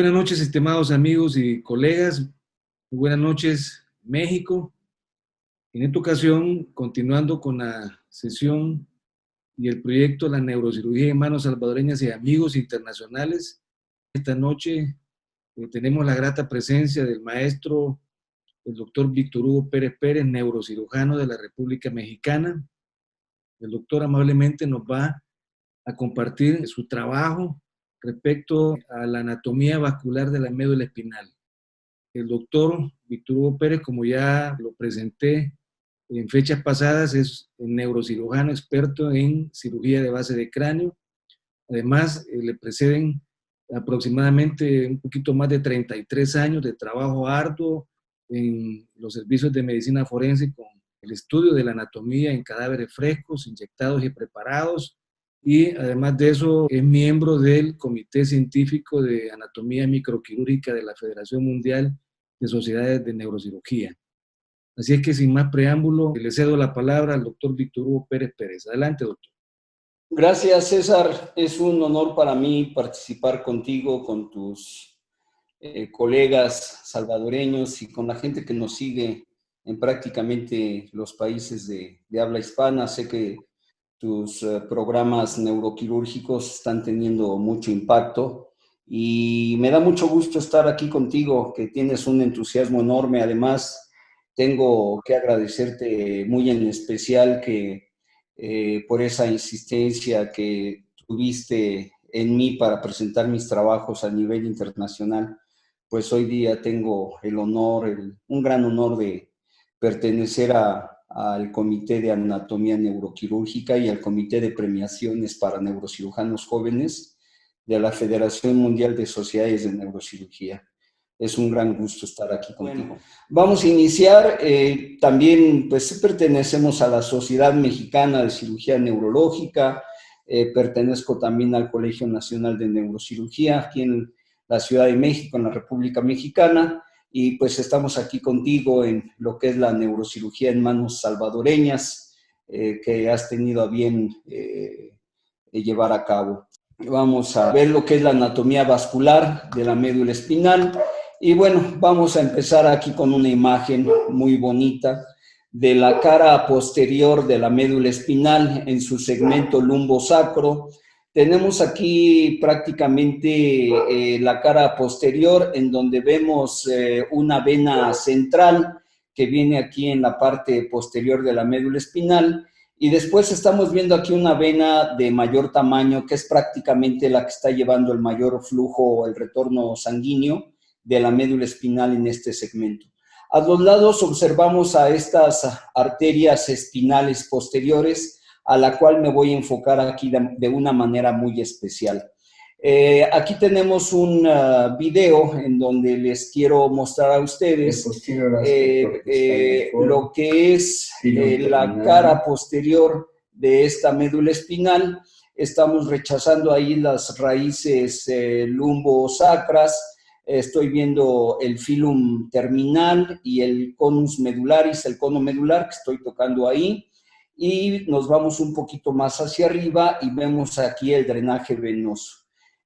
Buenas noches, estimados amigos y colegas. Muy buenas noches, México. En esta ocasión, continuando con la sesión y el proyecto de la neurocirugía en manos salvadoreñas y amigos internacionales, esta noche tenemos la grata presencia del maestro, el doctor Víctor Hugo Pérez Pérez, neurocirujano de la República Mexicana. El doctor amablemente nos va a compartir su trabajo respecto a la anatomía vascular de la médula espinal. El doctor Víctor Hugo Pérez, como ya lo presenté en fechas pasadas, es un neurocirujano experto en cirugía de base de cráneo. Además, le preceden aproximadamente un poquito más de 33 años de trabajo arduo en los servicios de medicina forense con el estudio de la anatomía en cadáveres frescos, inyectados y preparados. Y además de eso, es miembro del Comité Científico de Anatomía Microquirúrgica de la Federación Mundial de Sociedades de Neurocirugía. Así es que sin más preámbulo, le cedo la palabra al doctor Víctor Hugo Pérez Pérez. Adelante, doctor. Gracias, César. Es un honor para mí participar contigo, con tus colegas salvadoreños y con la gente que nos sigue en prácticamente los países de habla hispana. Sé que tus programas neuroquirúrgicos están teniendo mucho impacto y me da mucho gusto estar aquí contigo, que tienes un entusiasmo enorme. Además, tengo que agradecerte muy en especial por esa insistencia que tuviste en mí para presentar mis trabajos a nivel internacional. Pues hoy día tengo el honor, un gran honor de pertenecer al Comité de Anatomía Neuroquirúrgica y al Comité de Premiaciones para Neurocirujanos Jóvenes de la Federación Mundial de Sociedades de Neurocirugía. Es un gran gusto estar aquí contigo. Bueno, vamos a iniciar. También pues pertenecemos a la Sociedad Mexicana de Cirugía Neurológica. Pertenezco también al Colegio Nacional de Neurocirugía aquí en la Ciudad de México, en la República Mexicana. Y pues estamos aquí contigo en lo que es la neurocirugía en manos salvadoreñas, que has tenido a bien llevar a cabo. Vamos a ver lo que es la anatomía vascular de la médula espinal. Y bueno, vamos a empezar aquí con una imagen muy bonita de la cara posterior de la médula espinal en su segmento lumbosacro. Tenemos aquí prácticamente la cara posterior, en donde vemos una vena central que viene aquí en la parte posterior de la médula espinal, y después estamos viendo aquí una vena de mayor tamaño, que es prácticamente la que está llevando el mayor flujo o el retorno sanguíneo de la médula espinal en este segmento. A los lados observamos a estas arterias espinales posteriores, a la cual me voy a enfocar aquí de una manera muy especial. Aquí tenemos un video en donde les quiero mostrar a ustedes lo que es la cara posterior de esta médula espinal. Estamos rechazando ahí las raíces lumbosacras. Estoy viendo el filum terminal y el conus medularis, el cono medular que estoy tocando ahí. Y nos vamos un poquito más hacia arriba y vemos aquí el drenaje venoso.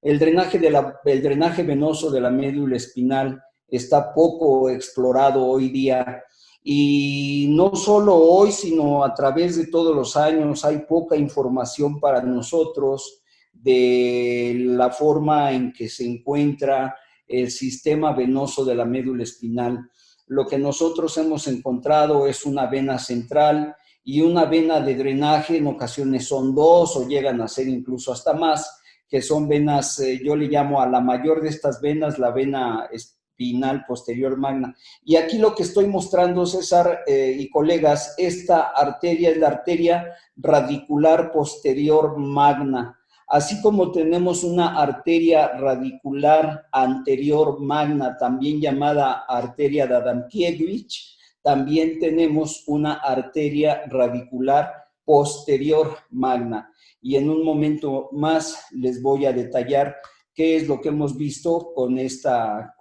El drenaje venoso de la médula espinal está poco explorado hoy día, y no solo hoy, sino a través de todos los años hay poca información para nosotros de la forma en que se encuentra el sistema venoso de la médula espinal. Lo que nosotros hemos encontrado es una vena central y una vena de drenaje. En ocasiones son dos o llegan a ser incluso hasta más, que son venas, yo le llamo a la mayor de estas venas la vena espinal posterior magna. Y aquí lo que estoy mostrando, César y colegas, esta arteria es la arteria radicular posterior magna. Así como tenemos una arteria radicular anterior magna, también llamada arteria de Adamkiewicz, también tenemos una arteria radicular posterior magna. Y en un momento más les voy a detallar qué es lo que hemos visto con esta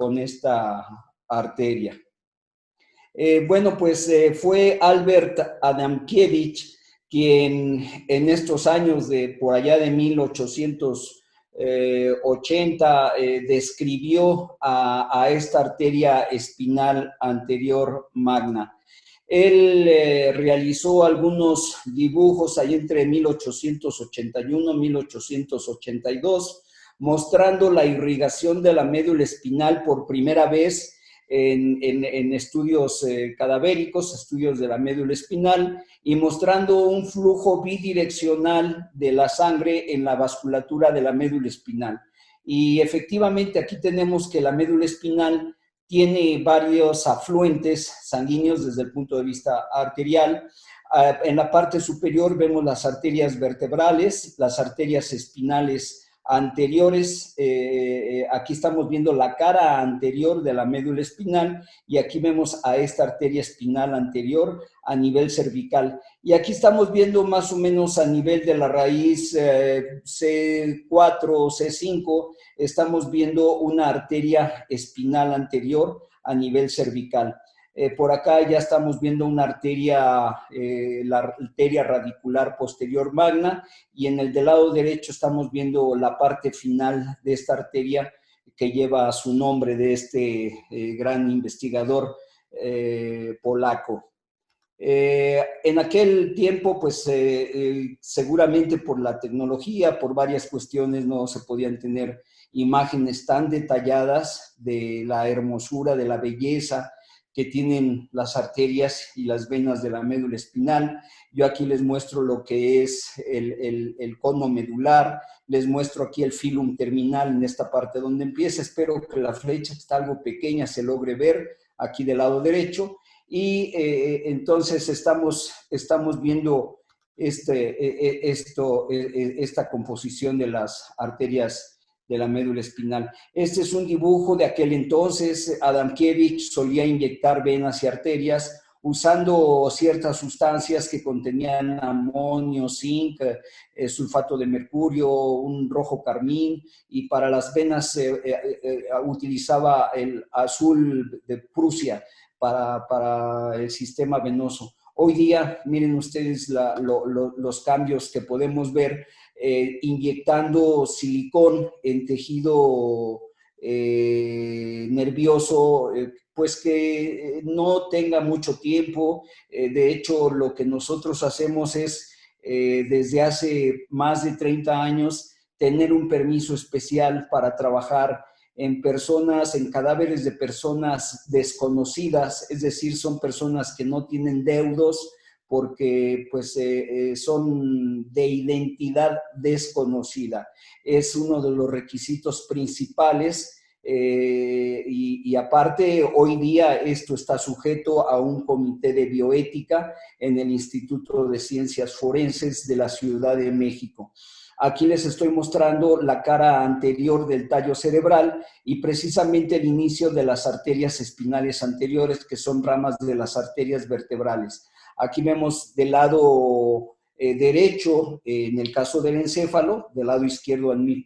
arteria. Bueno, pues fue Albert Adamkiewicz quien en estos años de por allá de 1800 80 describió a esta arteria espinal anterior magna. Él realizó algunos dibujos ahí entre 1881 y 1882, mostrando la irrigación de la médula espinal por primera vez en estudios cadavéricos, estudios de la médula espinal, y mostrando un flujo bidireccional de la sangre en la vasculatura de la médula espinal. Y efectivamente aquí tenemos que la médula espinal tiene varios afluentes sanguíneos desde el punto de vista arterial. En la parte superior vemos las arterias vertebrales, las arterias espinales anteriores. Aquí estamos viendo la cara anterior de la médula espinal y aquí vemos a esta arteria espinal anterior a nivel cervical. Y aquí estamos viendo más o menos a nivel de la raíz C4 o C5, estamos viendo una arteria espinal anterior a nivel cervical. Por acá ya estamos viendo una arteria, la arteria radicular posterior magna, y en el del lado derecho estamos viendo la parte final de esta arteria que lleva su nombre de este gran investigador polaco. En aquel tiempo, pues seguramente por la tecnología, por varias cuestiones, no se podían tener imágenes tan detalladas de la hermosura, de la belleza que tienen las arterias y las venas de la médula espinal. Yo aquí les muestro lo que es el cono medular, les muestro aquí el filum terminal en esta parte donde empieza. Espero que la flecha, que está algo pequeña, se logre ver aquí del lado derecho. Y entonces estamos viendo esta composición de las arterias de la médula espinal. Este es un dibujo de aquel entonces. Adamkiewicz solía inyectar venas y arterias usando ciertas sustancias que contenían amonio, zinc, sulfato de mercurio, un rojo carmín, y para las venas utilizaba el azul de Prusia para el sistema venoso. Hoy día, miren ustedes los cambios que podemos ver inyectando silicón en tejido nervioso, pues que no tenga mucho tiempo. De hecho, lo que nosotros hacemos es, desde hace más de 30 años, tener un permiso especial para trabajar en personas, en cadáveres de personas desconocidas, es decir, son personas que no tienen deudos porque pues son de identidad desconocida. Es uno de los requisitos principales y aparte hoy día esto está sujeto a un comité de bioética en el Instituto de Ciencias Forenses de la Ciudad de México. Aquí les estoy mostrando la cara anterior del tallo cerebral y precisamente el inicio de las arterias espinales anteriores, que son ramas de las arterias vertebrales. Aquí vemos del lado derecho, en el caso del encéfalo, del lado izquierdo en mi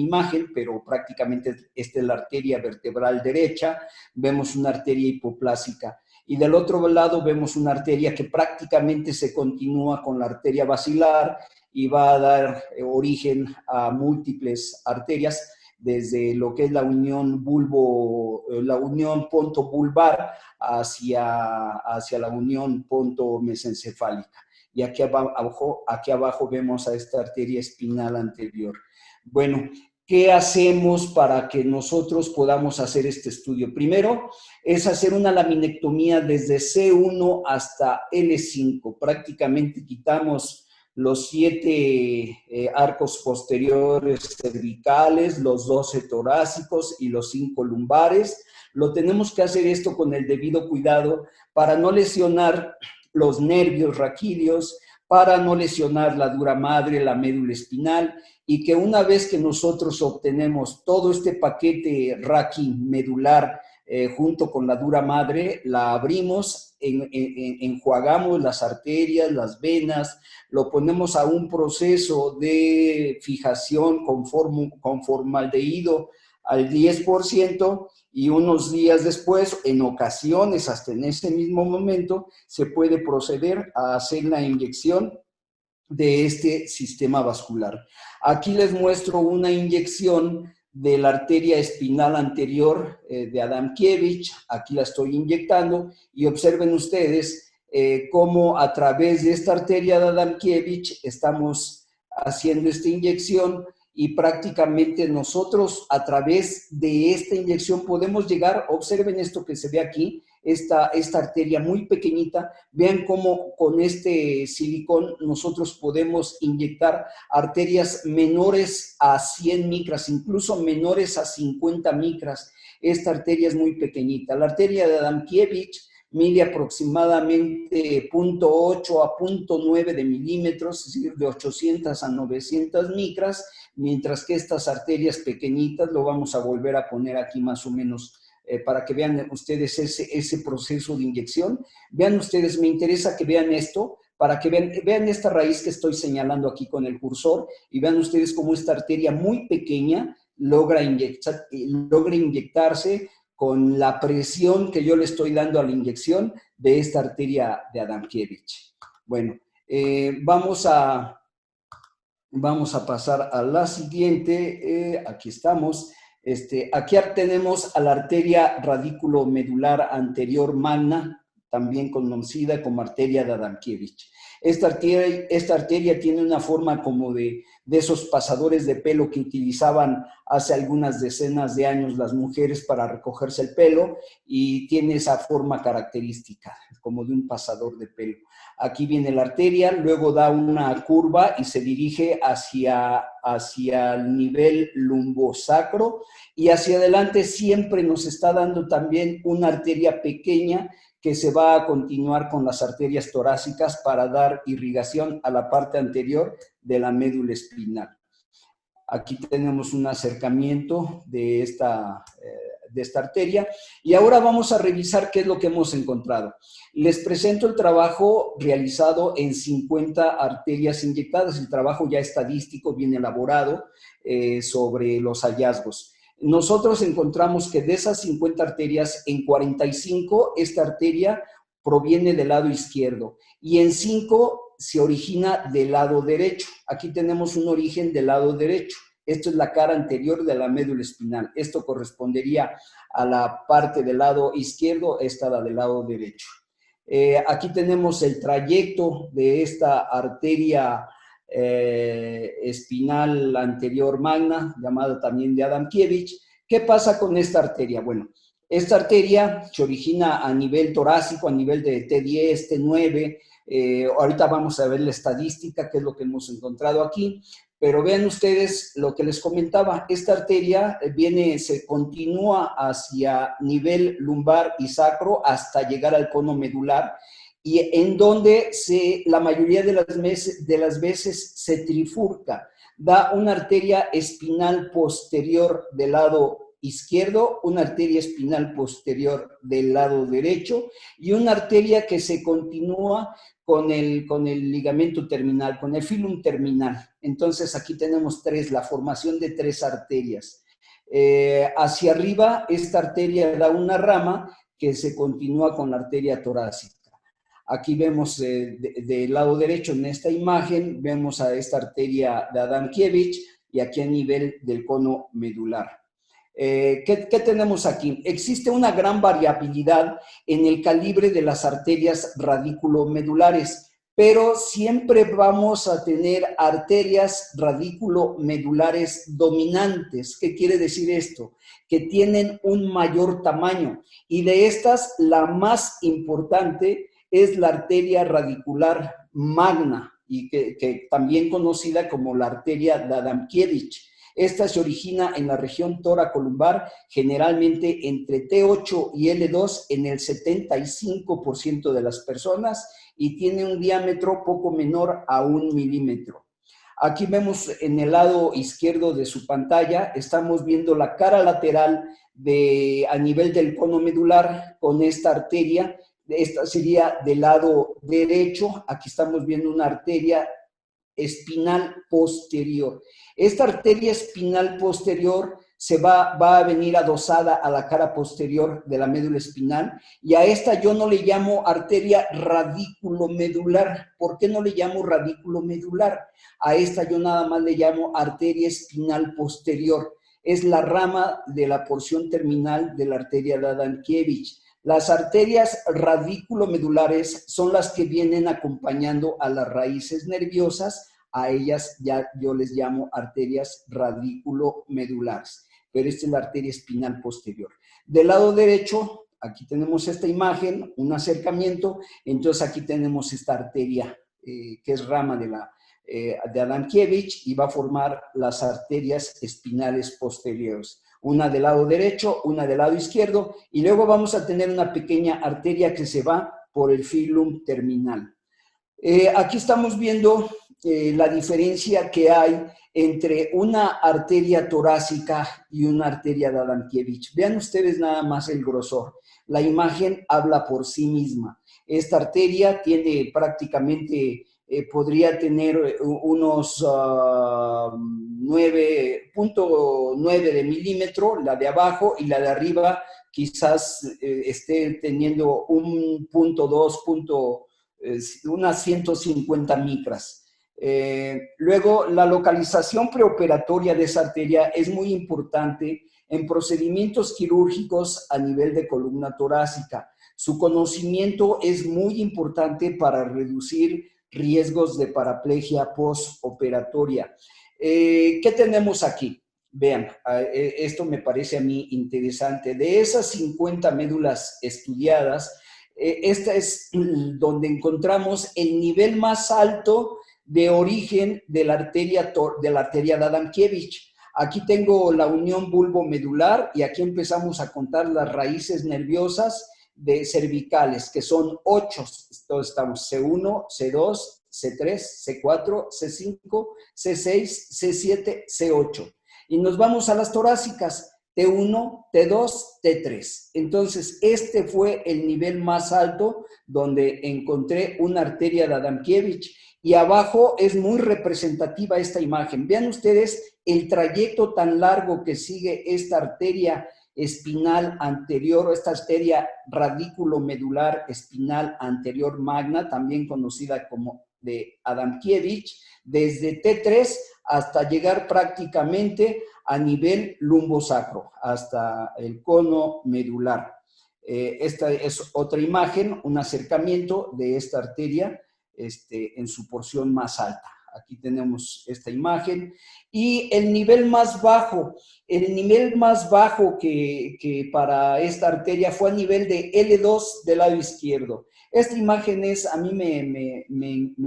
imagen, pero prácticamente esta es la arteria vertebral derecha. Vemos una arteria hipoplásica. Y del otro lado vemos una arteria que prácticamente se continúa con la arteria basilar y va a dar origen a múltiples arterias, desde lo que es la unión ponto-bulbar hacia la unión ponto-mesencefálica. Y aquí abajo vemos a esta arteria espinal anterior. Bueno, ¿qué hacemos para que nosotros podamos hacer este estudio? Primero, es hacer una laminectomía desde C1 hasta L5. Prácticamente quitamos los 7 arcos posteriores cervicales, los 12 torácicos y los 5 lumbares. Lo tenemos que hacer esto con el debido cuidado para no lesionar los nervios raquídeos, para no lesionar la dura madre, la médula espinal, y que una vez que nosotros obtenemos todo este paquete raquimedular junto con la dura madre, la abrimos, enjuagamos las arterias, las venas, lo ponemos a un proceso de fijación con formaldehído al 10%, y unos días después, en ocasiones hasta en ese mismo momento, se puede proceder a hacer la inyección de este sistema vascular. Aquí les muestro una inyección de la arteria espinal anterior de Adamkiewicz. Aquí la estoy inyectando y observen ustedes cómo a través de esta arteria de Adamkiewicz estamos haciendo esta inyección y prácticamente nosotros a través de esta inyección podemos llegar, observen esto que se ve aquí, esta arteria muy pequeñita, vean cómo con este silicón nosotros podemos inyectar arterias menores a 100 micras, incluso menores a 50 micras. Esta arteria es muy pequeñita. La arteria de Adamkiewicz mide aproximadamente 0.8 a 0.9 de milímetros, es decir, de 800 a 900 micras, mientras que estas arterias pequeñitas, lo vamos a volver a poner aquí más o menos para que vean ustedes ese proceso de inyección. Vean ustedes, me interesa que vean esto, para que vean esta raíz que estoy señalando aquí con el cursor y vean ustedes cómo esta arteria muy pequeña logra inyectarse con la presión que yo le estoy dando a la inyección de esta arteria de Adamkiewicz. Bueno, vamos a pasar a la siguiente. Aquí estamos. Aquí tenemos a la arteria radículo-medular anterior magna, también conocida como arteria de Adamkiewicz. Esta arteria tiene una forma como de esos pasadores de pelo que utilizaban hace algunas decenas de años las mujeres para recogerse el pelo, y tiene esa forma característica, como de un pasador de pelo. Aquí viene la arteria, luego da una curva y se dirige hacia el nivel lumbosacro, y hacia adelante siempre nos está dando también una arteria pequeña que se va a continuar con las arterias torácicas para dar irrigación a la parte anterior de la médula espinal. Aquí tenemos un acercamiento de esta arteria, y ahora vamos a revisar qué es lo que hemos encontrado. Les presento el trabajo realizado en 50 arterias inyectadas, el trabajo ya estadístico, bien elaborado sobre los hallazgos. Nosotros encontramos que de esas 50 arterias, en 45 esta arteria proviene del lado izquierdo y en 5 se origina del lado derecho. Aquí tenemos un origen del lado derecho. Esto es la cara anterior de la médula espinal. Esto correspondería a la parte del lado izquierdo, esta la del lado derecho. Aquí tenemos el trayecto de esta arteria espinal anterior magna, llamada también de Adamkiewicz. ¿Qué pasa con esta arteria? Bueno, esta arteria se origina a nivel torácico, a nivel de T10, T9. Ahorita vamos a ver la estadística, que es lo que hemos encontrado aquí. Pero vean ustedes lo que les comentaba, esta arteria se continúa hacia nivel lumbar y sacro hasta llegar al cono medular, y en donde la mayoría de las veces se trifurca. Da una arteria espinal posterior del lado izquierdo, una arteria espinal posterior del lado derecho y una arteria que se continúa con el ligamento terminal, con el filum terminal. Entonces aquí tenemos la formación de 3 arterias. Hacia arriba, esta arteria da una rama que se continúa con la arteria torácica. Aquí vemos del lado derecho en esta imagen, vemos a esta arteria de Adamkiewicz y aquí a nivel del cono medular. ¿Qué tenemos aquí? Existe una gran variabilidad en el calibre de las arterias radículo-medulares, pero siempre vamos a tener arterias radículo-medulares dominantes. ¿Qué quiere decir esto? Que tienen un mayor tamaño, y de estas la más importante es la arteria radicular magna, y que también conocida como la arteria de Adamkiewicz. Esta se origina en la región toracolumbar, generalmente entre T8 y L2 en el 75% de las personas, y tiene un diámetro poco menor a 1 milímetro. Aquí vemos en el lado izquierdo de su pantalla, estamos viendo la cara lateral a nivel del cono medular con esta arteria. Esta sería del lado derecho. Aquí estamos viendo una arteria espinal posterior. Esta arteria espinal posterior va a venir adosada a la cara posterior de la médula espinal, y a esta yo no le llamo arteria radículo-medular. ¿Por qué no le llamo radículo-medular? A esta yo nada más le llamo arteria espinal posterior. Es la rama de la porción terminal de la arteria de Adamkiewicz. Las arterias radículo-medulares son las que vienen acompañando a las raíces nerviosas. A ellas ya yo les llamo arterias radículo-medulares, pero esta es la arteria espinal posterior. Del lado derecho, aquí tenemos esta imagen, un acercamiento, entonces aquí tenemos esta arteria que es rama de Adamkiewicz y va a formar las arterias espinales posteriores. Una del lado derecho, una del lado izquierdo, y luego vamos a tener una pequeña arteria que se va por el filum terminal. Aquí estamos viendo la diferencia que hay entre una arteria torácica y una arteria de Adamkiewicz. Vean ustedes nada más el grosor. La imagen habla por sí misma. Esta arteria tiene prácticamente, podría tener unos 9.9 de milímetro, la de abajo, y la de arriba quizás esté teniendo un 0.2, unas 150 micras. Luego, la localización preoperatoria de esa arteria es muy importante en procedimientos quirúrgicos a nivel de columna torácica. Su conocimiento es muy importante para reducir riesgos de paraplegia postoperatoria. ¿Qué tenemos aquí? Vean, esto me parece a mí interesante. De esas 50 médulas estudiadas, esta es donde encontramos el nivel más alto de origen de la arteria de Adamkiewicz. Aquí tengo la unión bulbomedular y aquí empezamos a contar las raíces nerviosas cervicales, que son 8. Entonces estamos C1, C2, C3, C4, C5, C6, C7, C8. Y nos vamos a las torácicas, T1, T2, T3. Entonces, este fue el nivel más alto donde encontré una arteria de Adamkiewicz. Y abajo es muy representativa esta imagen. Vean ustedes el trayecto tan largo que sigue esta arteria espinal anterior, esta arteria radículo-medular espinal anterior magna, también conocida como de Adamkiewicz, desde T3 hasta llegar prácticamente a nivel lumbosacro, hasta el cono medular. Esta es otra imagen, un acercamiento de esta arteria en su porción más alta. Aquí tenemos esta imagen. Y el nivel más bajo que para esta arteria fue a nivel de L2 del lado izquierdo. Esta imagen a mí me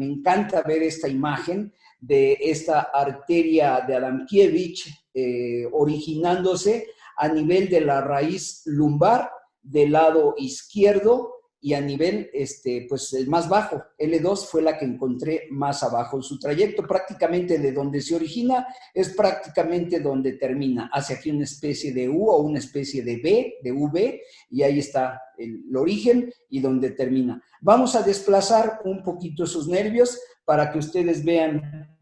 encanta ver esta imagen de esta arteria de Adamkiewicz originándose a nivel de la raíz lumbar del lado izquierdo y a nivel, pues el más bajo, L2 fue la que encontré más abajo. Su trayecto prácticamente de donde se origina es prácticamente donde termina. Hace aquí una especie de U o una especie de B, de V, y ahí está el origen y donde termina. Vamos a desplazar un poquito esos nervios para que ustedes vean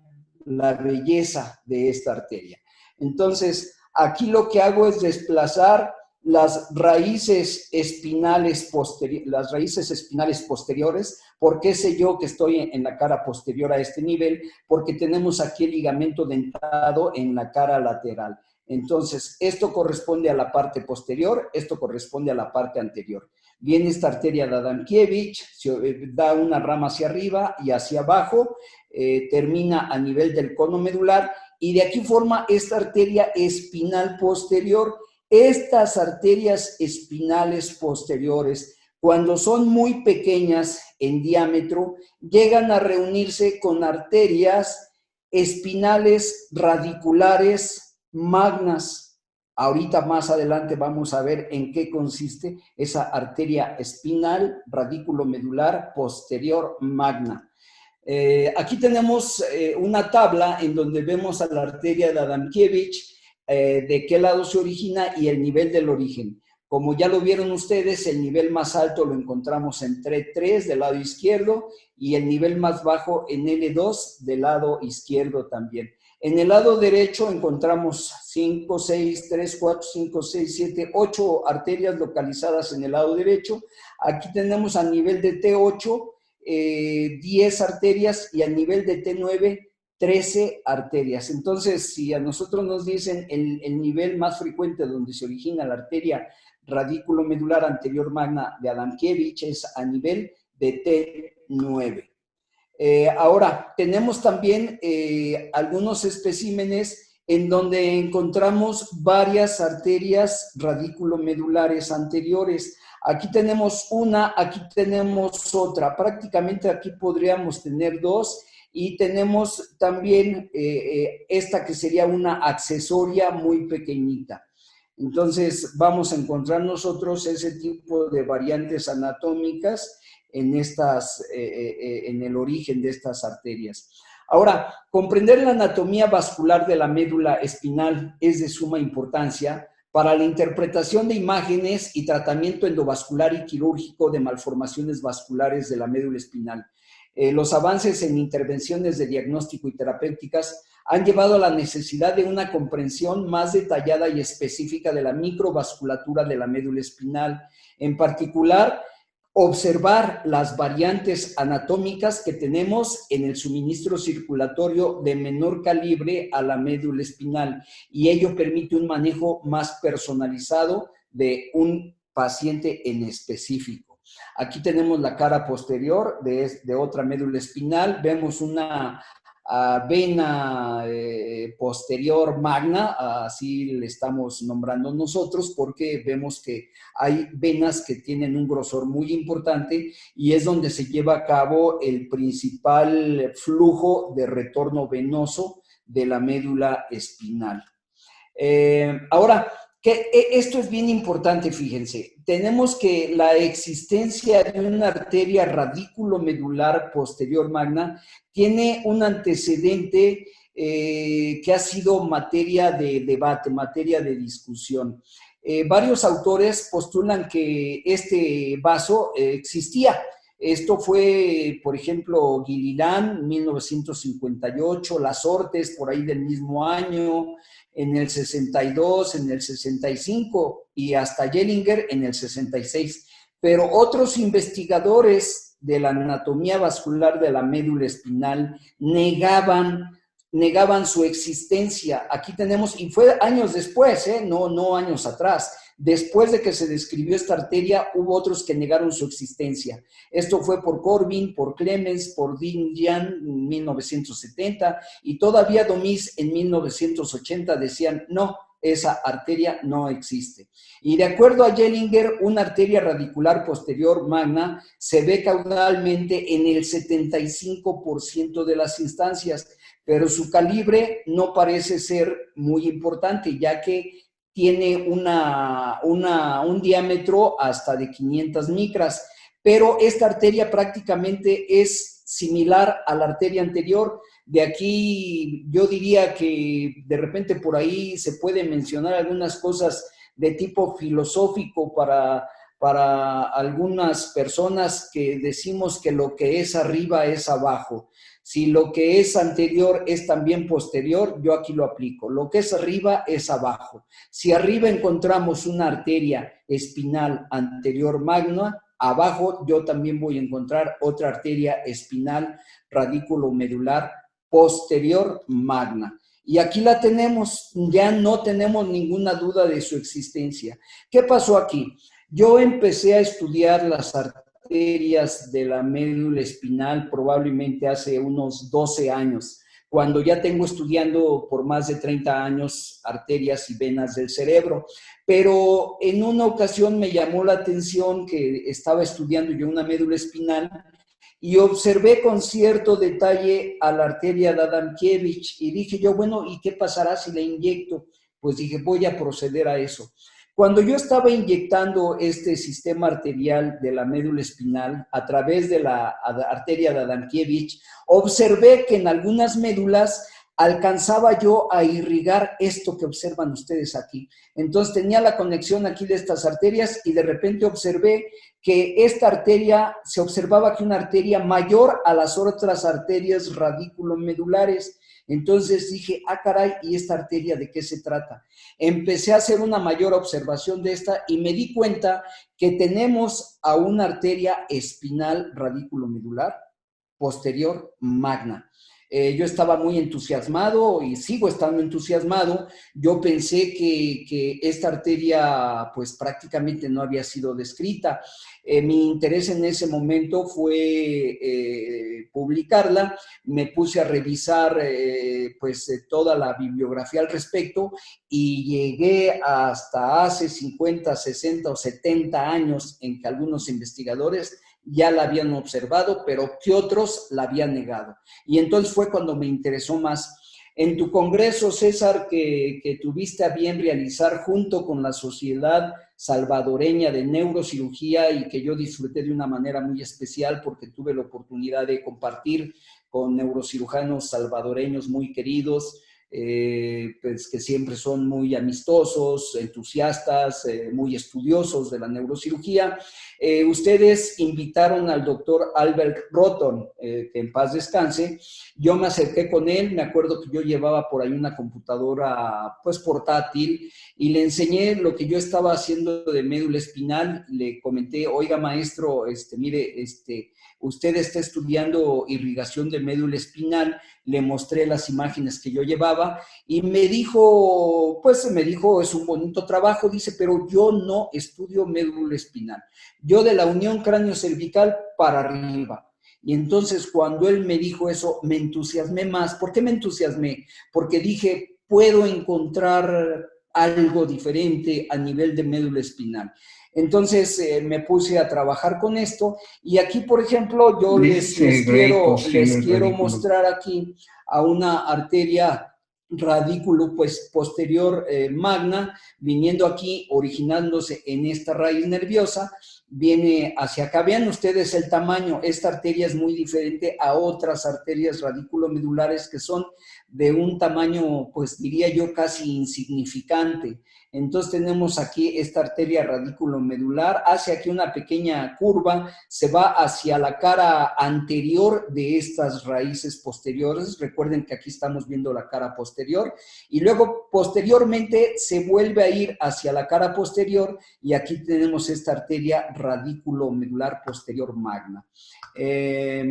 la belleza de esta arteria. Entonces, aquí lo que hago es desplazar las raíces espinales posteriores. ¿Por qué sé yo que estoy en la cara posterior a este nivel? Porque tenemos aquí el ligamento dentado en la cara lateral. Entonces, esto corresponde a la parte posterior, esto corresponde a la parte anterior. Viene esta arteria de Adamkiewicz, da una rama hacia arriba y hacia abajo, termina a nivel del cono medular y de aquí forma esta arteria espinal posterior. Estas arterias espinales posteriores, cuando son muy pequeñas en diámetro, llegan a reunirse con arterias espinales radiculares magnas. Ahorita más adelante vamos a ver en qué consiste esa arteria espinal radículo-medular posterior magna. Aquí tenemos una tabla en donde vemos a la arteria de Adamkiewicz, de qué lado se origina y el nivel del origen. Como ya lo vieron ustedes, el nivel más alto lo encontramos en T3 del lado izquierdo y el nivel más bajo en L2 del lado izquierdo también. En el lado derecho encontramos 5, 6, 3, 4, 5, 6, 7, 8 arterias localizadas en el lado derecho. Aquí tenemos a nivel de T8 10 arterias y a nivel de T9 13 arterias. Entonces, si a nosotros nos dicen el nivel más frecuente donde se origina la arteria radículo-medular anterior magna de Adamkiewicz es a nivel de T9. Ahora, tenemos también algunos especímenes en donde encontramos varias arterias radículo-medulares anteriores. Aquí tenemos una, aquí tenemos otra. Prácticamente aquí podríamos tener dos. Y tenemos también esta que sería una accesoria muy pequeñita. Entonces, vamos a encontrar nosotros ese tipo de variantes anatómicas en el origen de estas arterias. Ahora, comprender la anatomía vascular de la médula espinal es de suma importancia para la interpretación de imágenes y tratamiento endovascular y quirúrgico de malformaciones vasculares de la médula espinal. Los avances en intervenciones de diagnóstico y terapéuticas han llevado a la necesidad de una comprensión más detallada y específica de la microvasculatura de la médula espinal. En particular, observar las variantes anatómicas que tenemos en el suministro circulatorio de menor calibre a la médula espinal, y ello permite un manejo más personalizado de un paciente en específico. Aquí tenemos la cara posterior de otra médula espinal. Vemos una vena posterior magna, así le estamos nombrando nosotros, porque vemos que hay venas que tienen un grosor muy importante y es donde se lleva a cabo el principal flujo de retorno venoso de la médula espinal. Ahora, esto es bien importante, fíjense. Tenemos que la existencia de una arteria radículo-medular posterior magna tiene un antecedente que ha sido materia de debate, materia de discusión. Varios autores postulan que este vaso existía. Esto fue, por ejemplo, Guillilan, 1958, Las Ortes, por ahí del mismo año, en el 62, en el 65 y hasta Jellinger en el 66. Pero otros investigadores de la anatomía vascular de la médula espinal negaban su existencia. Aquí tenemos, y fue años después, no años atrás. Después de que se describió esta arteria, hubo otros que negaron su existencia. Esto fue por Corbin, por Clemens, por Dinjan en 1970 y todavía Domis en 1980 decían, no, esa arteria no existe. Y de acuerdo a Jellinger, una arteria radicular posterior magna se ve caudalmente en el 75% de las instancias, pero su calibre no parece ser muy importante, ya que tiene un diámetro hasta de 500 micras, pero esta arteria prácticamente es similar a la arteria anterior. De aquí yo diría que de repente por ahí se puede mencionar algunas cosas de tipo filosófico para algunas personas que decimos que lo que es arriba es abajo. Si lo que es anterior es también posterior, yo aquí lo aplico. Lo que es arriba es abajo. Si arriba encontramos una arteria espinal anterior magna, abajo yo también voy a encontrar otra arteria espinal radículo-medular posterior magna. Y aquí la tenemos, ya no tenemos ninguna duda de su existencia. ¿Qué pasó aquí? Yo empecé a estudiar las arterias de la médula espinal probablemente hace unos 12 años, cuando ya tengo estudiando por más de 30 años arterias y venas del cerebro. Pero en una ocasión me llamó la atención que estaba estudiando yo una médula espinal y observé con cierto detalle a la arteria de Adamkiewicz y dije yo, bueno, ¿y qué pasará si la inyecto? Pues dije, voy a proceder a eso. Cuando yo estaba inyectando este sistema arterial de la médula espinal a través de la arteria de Adamkiewicz, observé que en algunas médulas alcanzaba yo a irrigar esto que observan ustedes aquí. Entonces tenía la conexión aquí de estas arterias y de repente observé que esta arteria, se observaba que una arteria mayor a las otras arterias radículo-medulares. Entonces dije, ah, caray, ¿y esta arteria de qué se trata? Empecé a hacer una mayor observación de esta y me di cuenta que tenemos a una arteria espinal radículo-medular posterior magna. Yo estaba muy entusiasmado y sigo estando entusiasmado. Yo pensé que esta arteria pues prácticamente no había sido descrita. Mi interés en ese momento fue publicarla. Me puse a revisar toda la bibliografía al respecto y llegué hasta hace 50, 60 o 70 años en que algunos investigadores ya la habían observado, pero que otros la habían negado. Y entonces fue cuando me interesó más. En tu congreso, César, que tuviste a bien realizar junto con la Sociedad Salvadoreña de Neurocirugía y que yo disfruté de una manera muy especial porque tuve la oportunidad de compartir con neurocirujanos salvadoreños muy queridos, pues que siempre son muy amistosos, entusiastas, muy estudiosos de la neurocirugía. Ustedes invitaron al doctor Albert Roton, que en paz descanse. Yo me acerqué con él, me acuerdo que yo llevaba por ahí una computadora pues portátil y le enseñé lo que yo estaba haciendo de médula espinal. Le comenté, oiga maestro, mire, usted está estudiando irrigación de médula espinal. Le mostré las imágenes que yo llevaba y me dijo, es un bonito trabajo, dice, pero yo no estudio médula espinal. Yo de la unión cráneo-cervical para arriba. Y entonces cuando él me dijo eso, me entusiasmé más. ¿Por qué me entusiasmé? Porque dije, puedo encontrar algo diferente a nivel de médula espinal. Entonces me puse a trabajar con esto y aquí, por ejemplo, yo les quiero mostrar aquí a una arteria radículo posterior magna, viniendo aquí, originándose en esta raíz nerviosa, viene hacia acá. Vean ustedes el tamaño, esta arteria es muy diferente a otras arterias radículo-medulares que son de un tamaño, pues diría yo, casi insignificante. Entonces tenemos aquí esta arteria radículo-medular, hace aquí una pequeña curva, se va hacia la cara anterior de estas raíces posteriores. Recuerden que aquí estamos viendo la cara posterior y luego posteriormente se vuelve a ir hacia la cara posterior y aquí tenemos esta arteria radículo-medular posterior magna.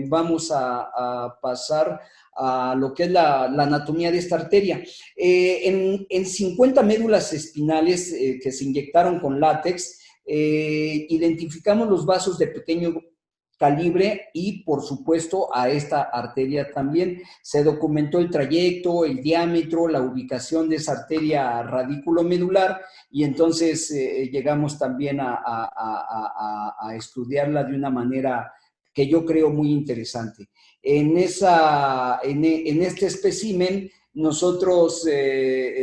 Vamos a pasar a lo que es la anatomía de esta arteria. En 50 médulas espinales que se inyectaron con látex, identificamos los vasos de pequeño calibre y, por supuesto, a esta arteria también. Se documentó el trayecto, el diámetro, la ubicación de esa arteria radículo-medular y entonces llegamos también a estudiarla de una manera que yo creo muy interesante. En este espécimen nosotros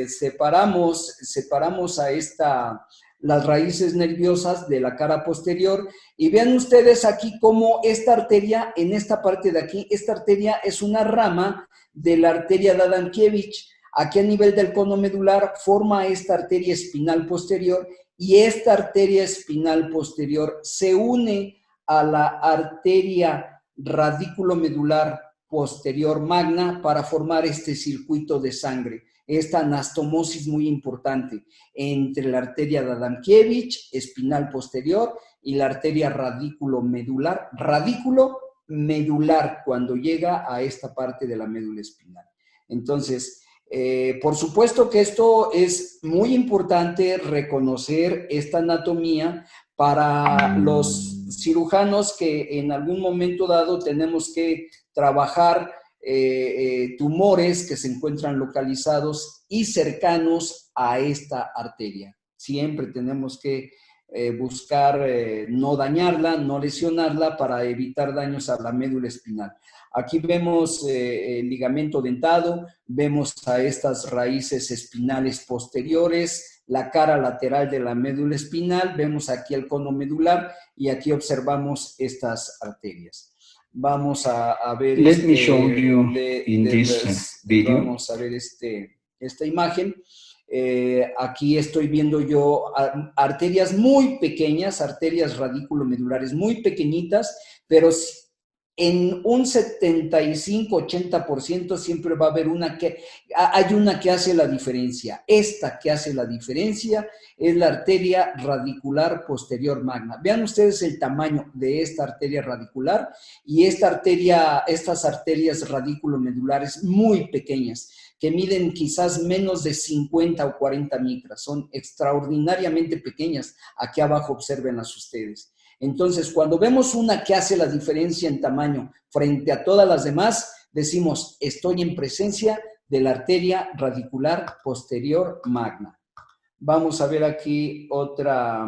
separamos a las raíces nerviosas de la cara posterior y vean ustedes aquí cómo esta arteria, en esta parte de aquí, esta arteria es una rama de la arteria de Adamkiewicz. Aquí a nivel del cono medular forma esta arteria espinal posterior y esta arteria espinal posterior se une a la arteria radículo-medular posterior magna para formar este circuito de sangre, esta anastomosis muy importante entre la arteria de Adamkiewicz, espinal posterior, y la arteria radículo-medular, radículo-medular cuando llega a esta parte de la médula espinal. Entonces, por supuesto que esto es muy importante reconocer esta anatomía para los cirujanos que en algún momento dado tenemos que trabajar tumores que se encuentran localizados y cercanos a esta arteria. Siempre tenemos que buscar no dañarla, no lesionarla para evitar daños a la médula espinal. Aquí vemos el ligamento dentado, vemos a estas raíces espinales posteriores, la cara lateral de la médula espinal, vemos aquí el cono medular y aquí observamos estas arterias. Vamos a ver Let me show you in this video. Vamos a ver esta imagen. Aquí estoy viendo yo arterias muy pequeñas, arterias radículo-medulares muy pequeñitas, pero en un 75-80% siempre va a haber hay una que hace la diferencia. Esta que hace la diferencia es la arteria radicular posterior magna. Vean ustedes el tamaño de esta arteria radicular y estas arterias radículo-medulares muy pequeñas, que miden quizás menos de 50 o 40 micras. Son extraordinariamente pequeñas. Aquí abajo obsérvenlas ustedes. Entonces, cuando vemos una que hace la diferencia en tamaño frente a todas las demás, decimos, estoy en presencia de la arteria radicular posterior magna. Vamos a ver aquí otra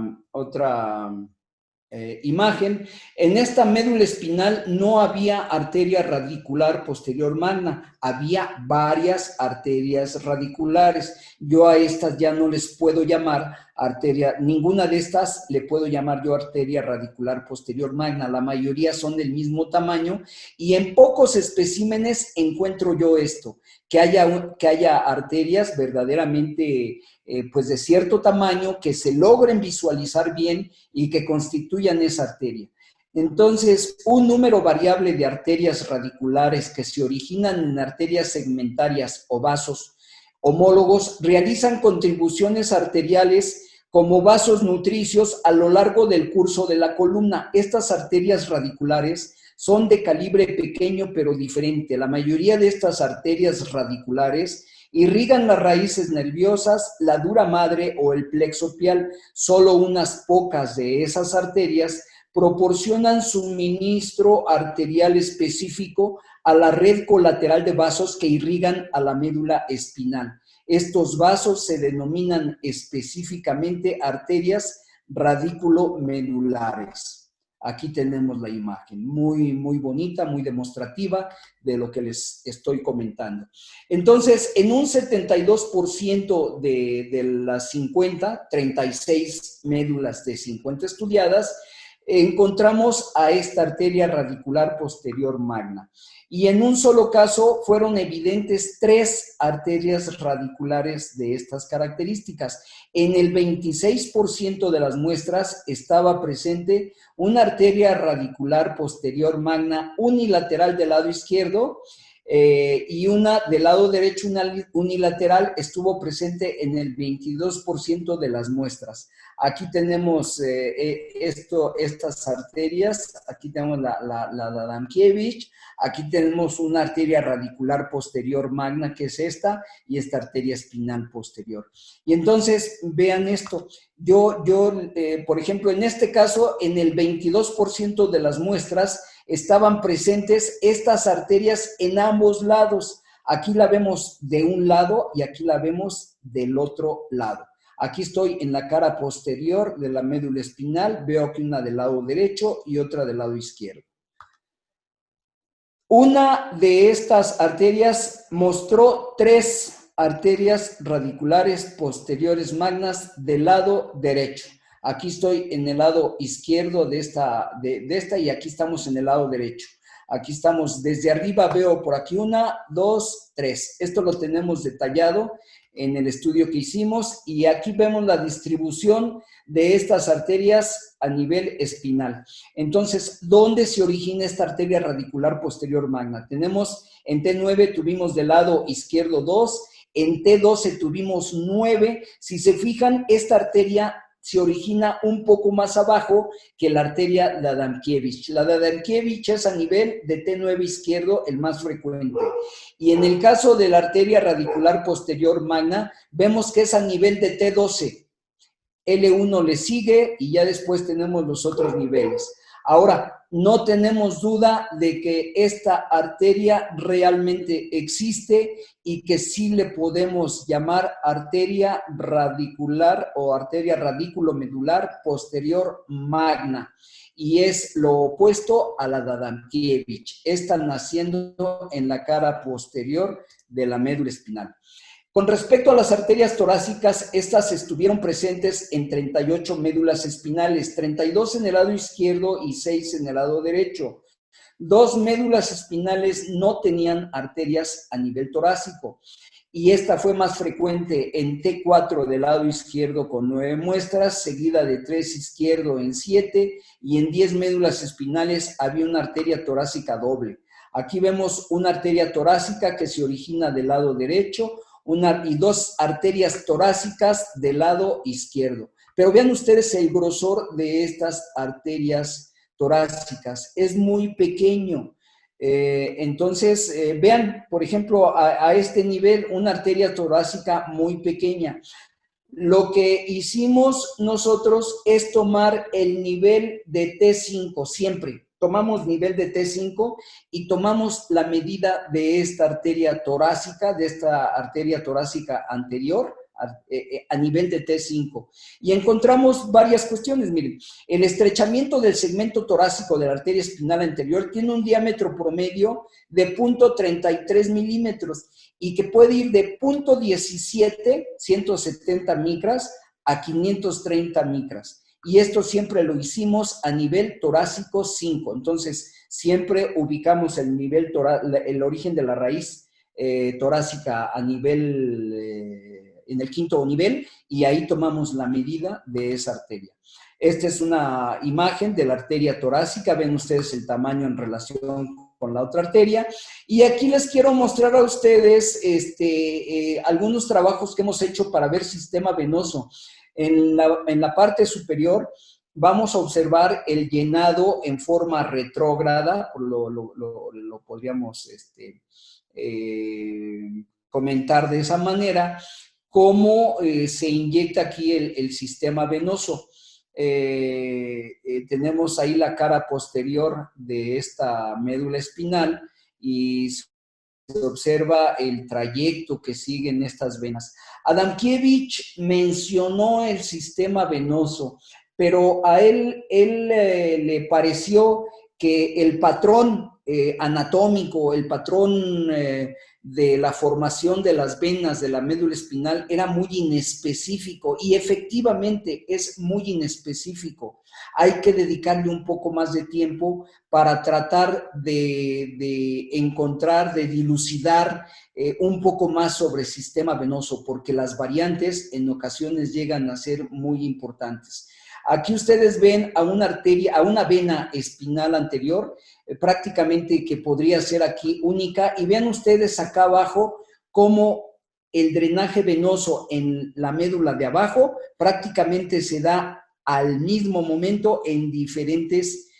imagen. En esta médula espinal no había arteria radicular posterior magna, había varias arterias radiculares. Yo a estas ya no les puedo llamar arteria, ninguna de estas le puedo llamar yo arteria radicular posterior magna, la mayoría son del mismo tamaño y en pocos especímenes encuentro yo esto, que haya arterias verdaderamente pues de cierto tamaño, que se logren visualizar bien y que constituyan esa arteria. Entonces, un número variable de arterias radiculares que se originan en arterias segmentarias o vasos homólogos realizan contribuciones arteriales como vasos nutricios a lo largo del curso de la columna. Estas arterias radiculares son de calibre pequeño pero diferente. La mayoría de estas arterias radiculares irrigan las raíces nerviosas, la dura madre o el plexo pial. Solo unas pocas de esas arterias proporcionan suministro arterial específico a la red colateral de vasos que irrigan a la médula espinal. Estos vasos se denominan específicamente arterias radículo-medulares. Aquí tenemos la imagen, muy, muy bonita, muy demostrativa de lo que les estoy comentando. Entonces, en un 72% de las 36 médulas de 50 estudiadas, encontramos a esta arteria radicular posterior magna. Y en un solo caso fueron evidentes 3 arterias radiculares de estas características. En el 26% de las muestras estaba presente una arteria radicular posterior magna unilateral del lado izquierdo y una del lado derecho unilateral estuvo presente en el 22% de las muestras. Aquí tenemos estas arterias, aquí tenemos la Adamkiewicz, aquí tenemos una arteria radicular posterior magna, que es esta, y esta arteria espinal posterior. Y entonces, vean esto, por ejemplo, en este caso, en el 22% de las muestras estaban presentes estas arterias en ambos lados. Aquí la vemos de un lado y aquí la vemos del otro lado. Aquí estoy en la cara posterior de la médula espinal, veo aquí una del lado derecho y otra del lado izquierdo. Una de estas arterias mostró 3 arterias radiculares posteriores magnas del lado derecho. Aquí estoy en el lado izquierdo de esta y aquí estamos en el lado derecho. Aquí estamos desde arriba, veo por aquí 1, 2, 3. Esto lo tenemos detallado en el estudio que hicimos y aquí vemos la distribución de estas arterias a nivel espinal. Entonces, ¿dónde se origina esta arteria radicular posterior magna? Tenemos en T9 tuvimos del lado izquierdo 2, en T12 tuvimos 9. Si se fijan, esta arteria se origina un poco más abajo que la arteria de Adamkiewicz. La de Adamkiewicz es a nivel de T9 izquierdo el más frecuente. Y en el caso de la arteria radicular posterior magna, vemos que es a nivel de T12. L1 le sigue y ya después tenemos los otros niveles. Ahora, no tenemos duda de que esta arteria realmente existe y que sí le podemos llamar arteria radicular o arteria radículo-medular posterior magna. Y es lo opuesto a la de Adamkiewicz. Está naciendo en la cara posterior de la médula espinal. Con respecto a las arterias torácicas, estas estuvieron presentes en 38 médulas espinales, 32 en el lado izquierdo y 6 en el lado derecho. 2 médulas espinales no tenían arterias a nivel torácico. Y esta fue más frecuente en T4 del lado izquierdo con 9 muestras, seguida de 3 izquierdo en 7, y en 10 médulas espinales había una arteria torácica doble. Aquí vemos una arteria torácica que se origina del lado derecho y 2 arterias torácicas del lado izquierdo. Pero vean ustedes el grosor de estas arterias torácicas, es muy pequeño. Entonces, vean, por ejemplo, a este nivel, una arteria torácica muy pequeña. Lo que hicimos nosotros es tomar el nivel de T5, siempre. Tomamos nivel de T5 y tomamos la medida de esta arteria torácica, anterior, a nivel de T5. Y encontramos varias cuestiones. Miren, el estrechamiento del segmento torácico de la arteria espinal anterior tiene un diámetro promedio de 0.33 milímetros y que puede ir de 0.17, 170 micras, a 530 micras. Y esto siempre lo hicimos a nivel torácico 5. Entonces, siempre ubicamos el origen de la raíz torácica a nivel en el 5.º nivel, y ahí tomamos la medida de esa arteria. Esta es una imagen de la arteria torácica, ven ustedes el tamaño en relación con la otra arteria, y aquí les quiero mostrar a ustedes algunos trabajos que hemos hecho para ver sistema venoso. En la parte superior vamos a observar el llenado en forma retrógrada, lo podríamos comentar de esa manera, cómo se inyecta aquí el sistema venoso. Tenemos ahí la cara posterior de esta médula espinal y se observa el trayecto que siguen estas venas. Adamkiewicz mencionó el sistema venoso, pero a él le pareció que el patrón anatómico, el patrón de la formación de las venas de la médula espinal era muy inespecífico, y efectivamente es muy inespecífico. Hay que dedicarle un poco más de tiempo para tratar de encontrar, de dilucidar un poco más sobre el sistema venoso, porque las variantes en ocasiones llegan a ser muy importantes. Aquí ustedes ven a una arteria, a una vena espinal anterior, prácticamente que podría ser aquí única, y vean ustedes acá abajo cómo el drenaje venoso en la médula de abajo prácticamente se da al mismo momento en diferentes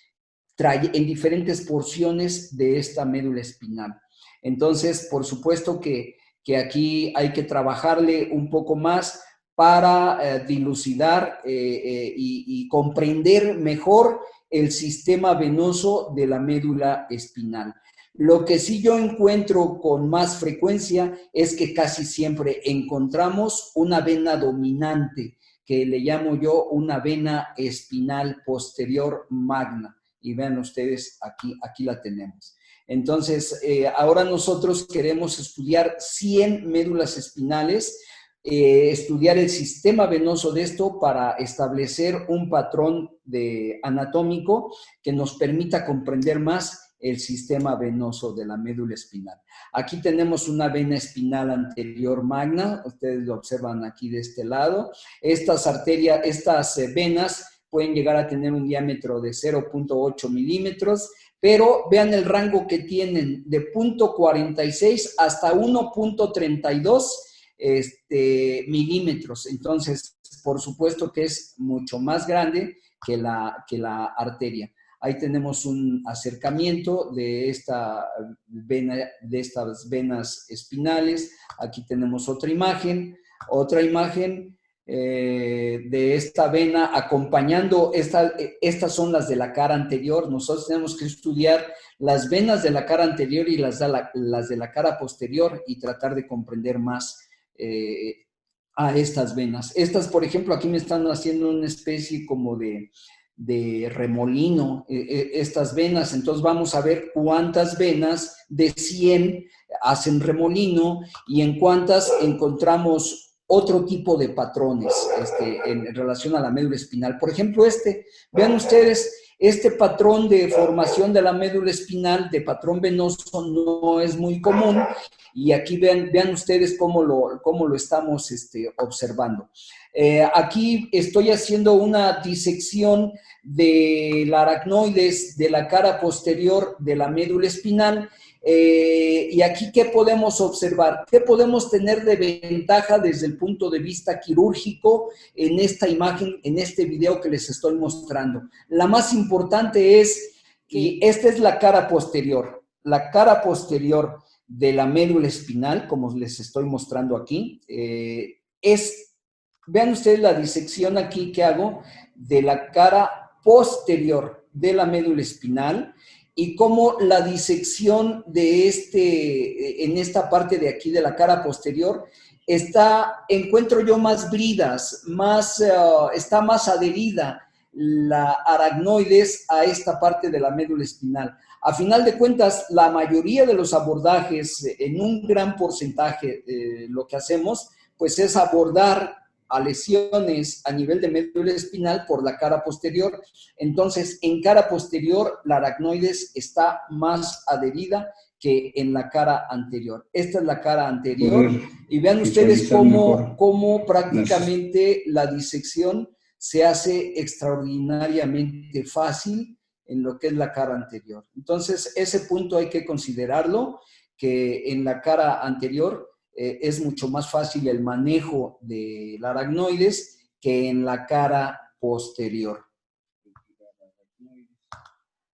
porciones de esta médula espinal. Entonces, por supuesto que aquí hay que trabajarle un poco más para dilucidar y comprender mejor el sistema venoso de la médula espinal. Lo que sí yo encuentro con más frecuencia es que casi siempre encontramos una vena dominante, que le llamo yo una vena espinal posterior magna. Y vean ustedes, aquí la tenemos. Entonces, ahora nosotros queremos estudiar 100 médulas espinales, estudiar el sistema venoso de esto para establecer un patrón anatómico que nos permita comprender más el sistema venoso de la médula espinal. Aquí tenemos una vena espinal anterior magna, ustedes lo observan aquí de este lado. Estas venas pueden llegar a tener un diámetro de 0.8 milímetros, pero vean el rango que tienen de 0.46 hasta 1.32 milímetros. Entonces, por supuesto que es mucho más grande que la arteria. Ahí tenemos un acercamiento de estas venas espinales. Aquí tenemos otra imagen de esta vena acompañando, estas son las de la cara anterior. Nosotros tenemos que estudiar las venas de la cara anterior y las de la cara posterior y tratar de comprender más a estas venas. Estas, por ejemplo, aquí me están haciendo una especie como de remolino, estas venas. Entonces vamos a ver cuántas venas de 100 hacen remolino y en cuántas encontramos otro tipo de patrones en relación a la médula espinal. Por ejemplo, vean ustedes, Este patrón de formación de la médula espinal, de patrón venoso, no es muy común, y aquí vean ustedes cómo lo estamos observando. Aquí estoy haciendo una disección de la aracnoides de la cara posterior de la médula espinal. Y aquí, ¿qué podemos observar? ¿Qué podemos tener de ventaja desde el punto de vista quirúrgico en esta imagen, en este video que les estoy mostrando? La más importante es, y esta es la cara posterior de la médula espinal, como les estoy mostrando aquí, vean ustedes la disección aquí que hago de la cara posterior de la médula espinal, y cómo la disección de en esta parte de aquí de la cara posterior encuentro yo más bridas, está más adherida la aracnoides a esta parte de la médula espinal. A final de cuentas, la mayoría de los abordajes, en un gran porcentaje, lo que hacemos, pues es abordar a lesiones a nivel de médula espinal por la cara posterior. Entonces, en cara posterior, la aracnoides está más adherida que en la cara anterior. Esta es la cara anterior, y vean ustedes cómo prácticamente la disección se hace extraordinariamente fácil en lo que es la cara anterior. Entonces, ese punto hay que considerarlo, que en la cara anterior es mucho más fácil el manejo de la aracnoides que en la cara posterior.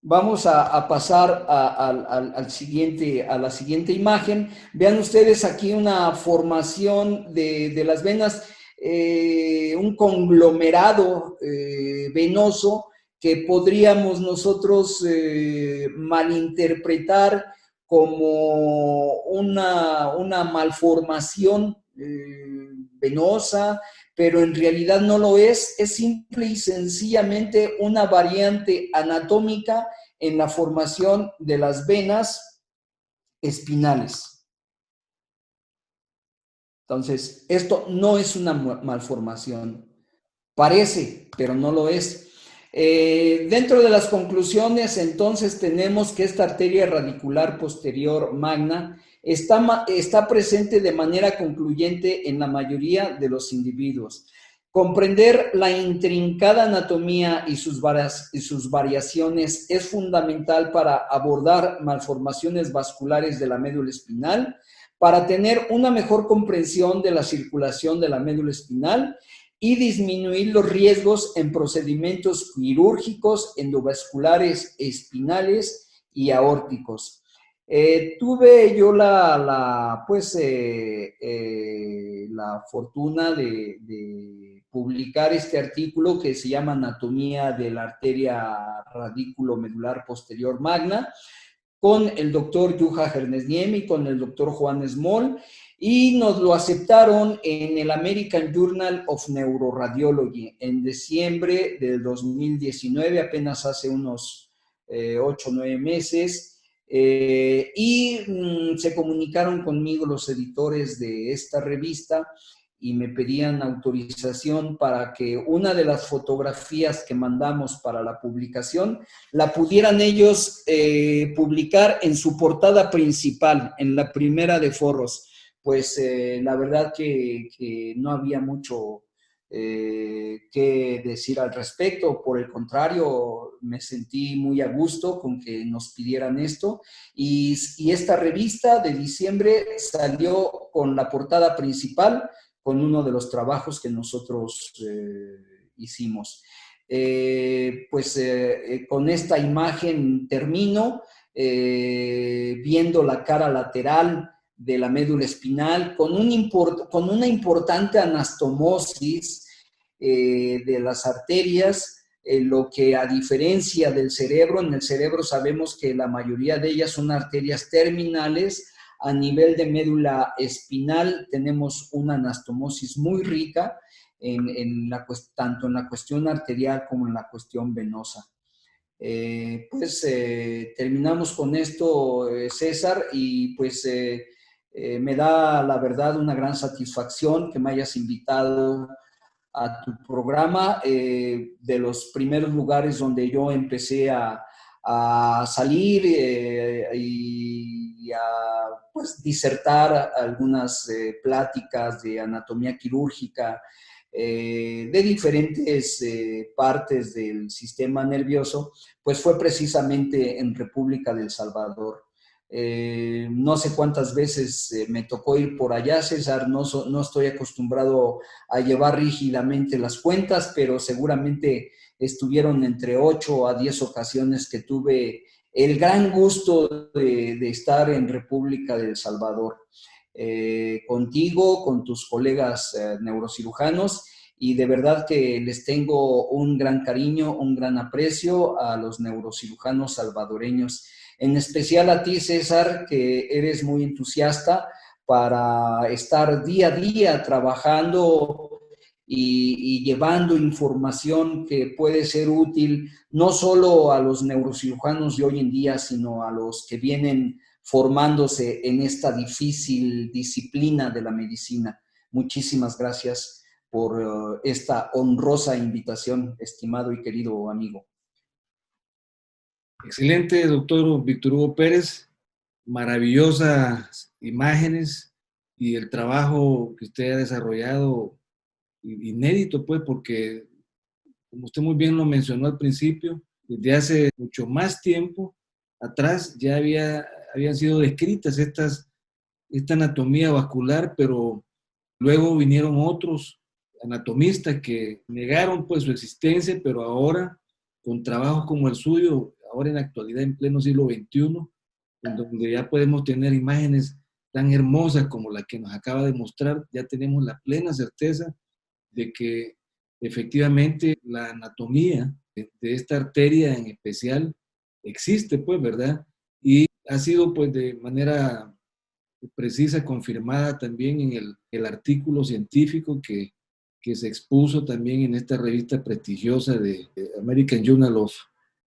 Vamos a pasar a la siguiente imagen. Vean ustedes aquí una formación de las venas, un conglomerado venoso que podríamos nosotros malinterpretar como una malformación venosa, pero en realidad no lo es simple y sencillamente una variante anatómica en la formación de las venas espinales. Entonces, esto no es una malformación. Parece, pero no lo es. Dentro de las conclusiones, entonces, tenemos que esta arteria radicular posterior magna está presente de manera concluyente en la mayoría de los individuos. Comprender la intrincada anatomía y sus variaciones es fundamental para abordar malformaciones vasculares de la médula espinal, para tener una mejor comprensión de la circulación de la médula espinal y disminuir los riesgos en procedimientos quirúrgicos, endovasculares, espinales y aórticos. Tuve yo la fortuna de publicar este artículo que se llama Anatomía de la arteria radículo-medular posterior magna, con el doctor Juha Hernesniemi, con el doctor Juan Small, y nos lo aceptaron en el American Journal of Neuroradiology en diciembre del 2019, apenas hace unos 8 o 9 meses, y se comunicaron conmigo los editores de esta revista y me pedían autorización para que una de las fotografías que mandamos para la publicación la pudieran ellos publicar en su portada principal, en la primera de forros. Pues la verdad que no había mucho que decir al respecto. Por el contrario, me sentí muy a gusto con que nos pidieran esto, y esta revista de diciembre salió con la portada principal, con uno de los trabajos que nosotros hicimos. Con esta imagen termino, viendo la cara lateral de la médula espinal con una importante anastomosis de las arterias, lo que, a diferencia del cerebro, en el cerebro sabemos que la mayoría de ellas son arterias terminales. A nivel de médula espinal tenemos una anastomosis muy rica, tanto en la cuestión arterial como en la cuestión venosa. Terminamos con esto, César, y me da la verdad una gran satisfacción que me hayas invitado a tu programa, de los primeros lugares donde yo empecé a salir y a pues, disertar algunas pláticas de anatomía quirúrgica de diferentes partes del sistema nervioso, pues fue precisamente en República del Salvador. No sé cuántas veces me tocó ir por allá, César, no estoy acostumbrado a llevar rígidamente las cuentas, pero seguramente estuvieron entre 8 a 10 ocasiones que tuve el gran gusto de estar en República del Salvador. Contigo, con tus colegas neurocirujanos, y de verdad que les tengo un gran cariño, un gran aprecio a los neurocirujanos salvadoreños. En especial a ti, César, que eres muy entusiasta para estar día a día trabajando y llevando información que puede ser útil no solo a los neurocirujanos de hoy en día, sino a los que vienen formándose en esta difícil disciplina de la medicina. Muchísimas gracias por esta honrosa invitación, estimado y querido amigo. Excelente, doctor Víctor Hugo Pérez. Maravillosas imágenes y el trabajo que usted ha desarrollado, inédito, pues, porque, como usted muy bien lo mencionó al principio, desde hace mucho más tiempo atrás ya habían sido descritas esta anatomía vascular, pero luego vinieron otros anatomistas que negaron pues su existencia, pero ahora con trabajos como el suyo, ahora en la actualidad en pleno siglo XXI, en donde ya podemos tener imágenes tan hermosas como la que nos acaba de mostrar, ya tenemos la plena certeza de que efectivamente la anatomía de esta arteria en especial existe, pues, ¿verdad? Y ha sido pues de manera precisa, confirmada también en el artículo científico que se expuso también en esta revista prestigiosa de American Journal of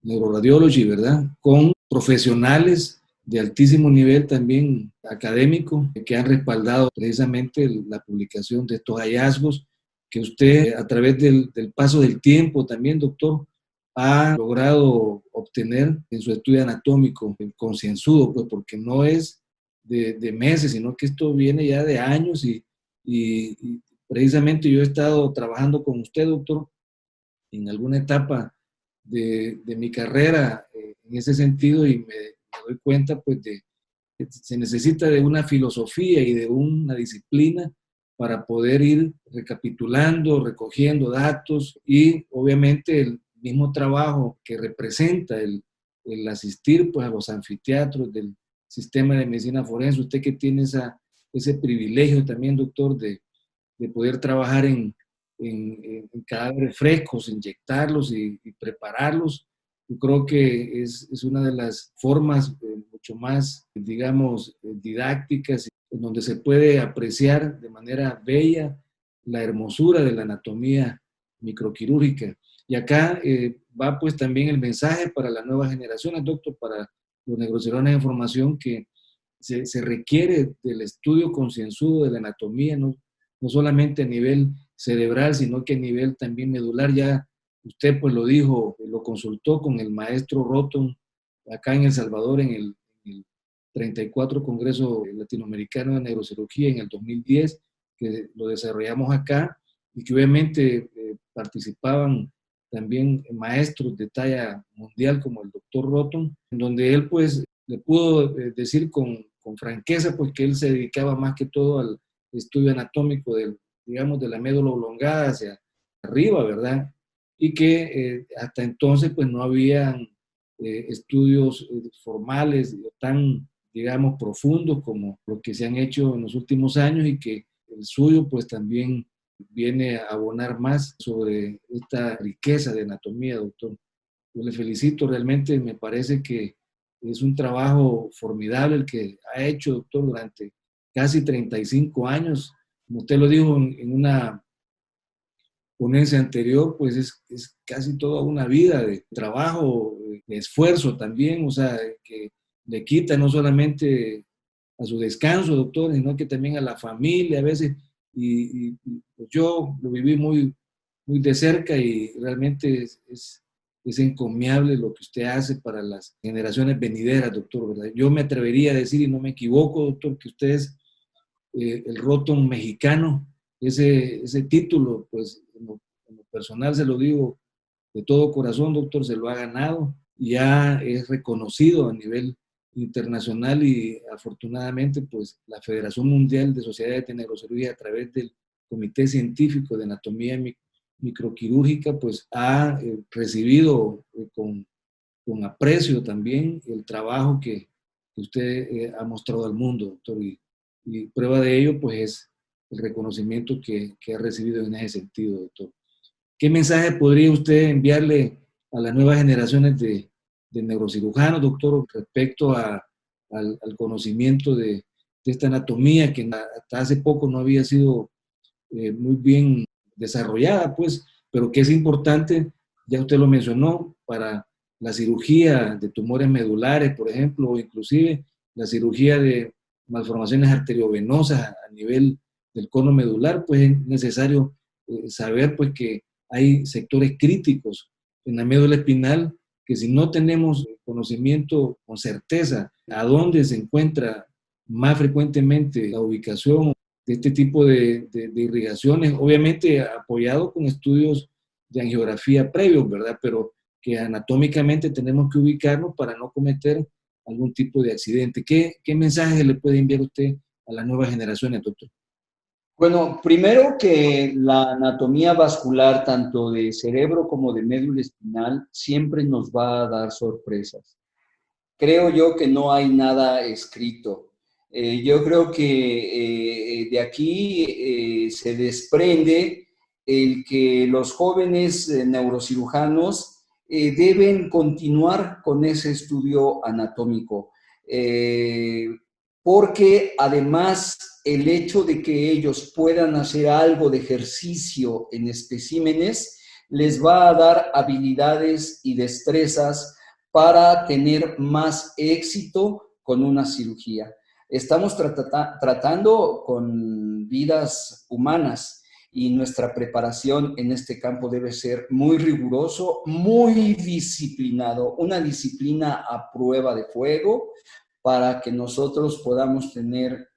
Neuroradiology, ¿verdad? Con profesionales de altísimo nivel también académico que han respaldado precisamente la publicación de estos hallazgos que usted a través del paso del tiempo también, doctor, ha logrado obtener en su estudio anatómico concienzudo, pues porque no es de meses, sino que esto viene ya de años y precisamente yo he estado trabajando con usted, doctor, en alguna etapa de mi carrera en ese sentido y me doy cuenta pues de que se necesita de una filosofía y de una disciplina para poder ir recapitulando, recogiendo datos y obviamente el mismo trabajo que representa el asistir pues a los anfiteatros del sistema de medicina forense, usted que tiene ese privilegio también, doctor, de poder trabajar en cadáveres frescos, inyectarlos y prepararlos. Yo creo que es una de las formas mucho más, digamos, didácticas, en donde se puede apreciar de manera bella la hermosura de la anatomía microquirúrgica. Y acá va pues también el mensaje para las nuevas generaciones, doctor, para los neurocirujanos de formación, que se requiere del estudio concienzudo de la anatomía, no solamente a nivel cerebral, sino que a nivel también medular. Ya usted pues lo dijo, lo consultó con el maestro Roton acá en El Salvador en el 34 Congreso Latinoamericano de Neurocirugía en el 2010, que lo desarrollamos acá y que obviamente participaban también maestros de talla mundial como el doctor Roton, en donde él pues le pudo decir con franqueza pues que él se dedicaba más que todo al estudio anatómico digamos, de la médula oblongada hacia arriba, ¿verdad? Y que hasta entonces pues no habían estudios formales tan, digamos, profundos como los que se han hecho en los últimos años y que el suyo pues también viene a abonar más sobre esta riqueza de anatomía, doctor. Yo le felicito, realmente me parece que es un trabajo formidable el que ha hecho, doctor, durante casi 35 años. Como usted lo dijo en una ponencia anterior, pues es casi toda una vida de trabajo, de esfuerzo también, o sea, que le quita no solamente a su descanso, doctor, sino que también a la familia a veces. Y pues yo lo viví muy muy de cerca y realmente es encomiable lo que usted hace para las generaciones venideras, doctor, ¿verdad? Yo me atrevería a decir, y no me equivoco, doctor, que usted es el Rotom mexicano. Ese título, pues, en lo personal se lo digo de todo corazón, doctor, se lo ha ganado y ya es reconocido a nivel internacional y afortunadamente, pues, la Federación Mundial de Sociedades de Neurocirugía a través del Comité Científico de Anatomía Microquirúrgica, pues, ha recibido con aprecio también el trabajo que usted ha mostrado al mundo, doctor, y prueba de ello, pues, es el reconocimiento que ha recibido en ese sentido, doctor. ¿Qué mensaje podría usted enviarle a las nuevas generaciones de neurocirujanos, doctor, respecto al conocimiento de esta anatomía que hasta hace poco no había sido muy bien desarrollada, pues, pero que es importante, ya usted lo mencionó, para la cirugía de tumores medulares, por ejemplo, o inclusive la cirugía de malformaciones arteriovenosas a nivel del cono medular, pues es necesario saber, pues, que hay sectores críticos en la médula espinal que si no tenemos conocimiento con certeza a dónde se encuentra más frecuentemente la ubicación de este tipo de irrigaciones, obviamente apoyado con estudios de angiografía previos, ¿verdad? Pero que anatómicamente tenemos que ubicarnos para no cometer algún tipo de accidente. ¿Qué mensaje le puede enviar usted a las nuevas generaciones, doctor? Bueno, primero que la anatomía vascular, tanto de cerebro como de médula espinal, siempre nos va a dar sorpresas. Creo yo que no hay nada escrito. Yo creo que de aquí se desprende el que los jóvenes neurocirujanos deben continuar con ese estudio anatómico. Porque además el hecho de que ellos puedan hacer algo de ejercicio en especímenes les va a dar habilidades y destrezas para tener más éxito con una cirugía. Estamos tratando con vidas humanas y nuestra preparación en este campo debe ser muy riguroso, muy disciplinado, una disciplina a prueba de fuego para que nosotros podamos tener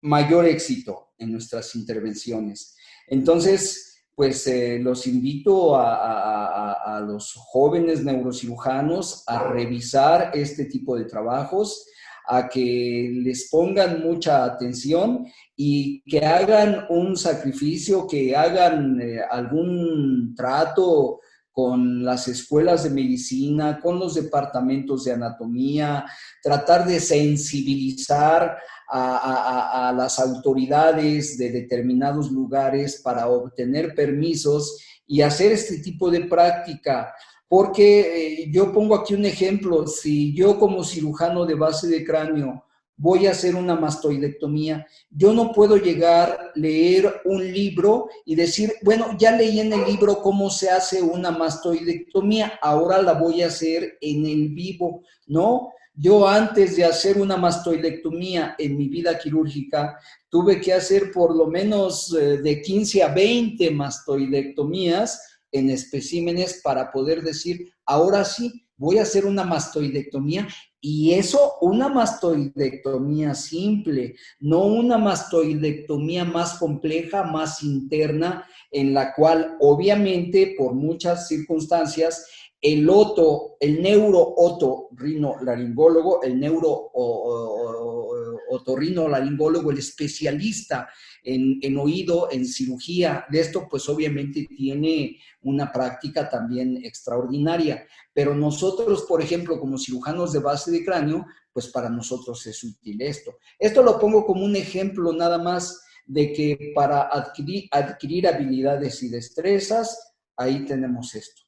mayor éxito en nuestras intervenciones. Entonces, pues los invito a los jóvenes neurocirujanos a revisar este tipo de trabajos, a que les pongan mucha atención y que hagan un sacrificio, que hagan algún trato con las escuelas de medicina, con los departamentos de anatomía, tratar de sensibilizar a las autoridades de determinados lugares para obtener permisos y hacer este tipo de práctica. Porque yo pongo aquí un ejemplo, si yo como cirujano de base de cráneo voy a hacer una mastoidectomía, yo no puedo llegar, leer un libro y decir, bueno, ya leí en el libro cómo se hace una mastoidectomía, ahora la voy a hacer en el vivo, ¿no? Yo antes de hacer una mastoidectomía en mi vida quirúrgica, tuve que hacer por lo menos de 15 a 20 mastoidectomías en especímenes para poder decir, ahora sí, voy a hacer una mastoidectomía y eso, una mastoidectomía simple, no una mastoidectomía más compleja, más interna, en la cual obviamente por muchas circunstancias el neuro-otorrinolaringólogo, el neuro-otorrinolaringólogo, el especialista en oído, en cirugía de esto, pues obviamente tiene una práctica también extraordinaria. Pero nosotros, por ejemplo, como cirujanos de base de cráneo, pues para nosotros es útil esto. Esto lo pongo como un ejemplo nada más de que para adquirir habilidades y destrezas, ahí tenemos esto.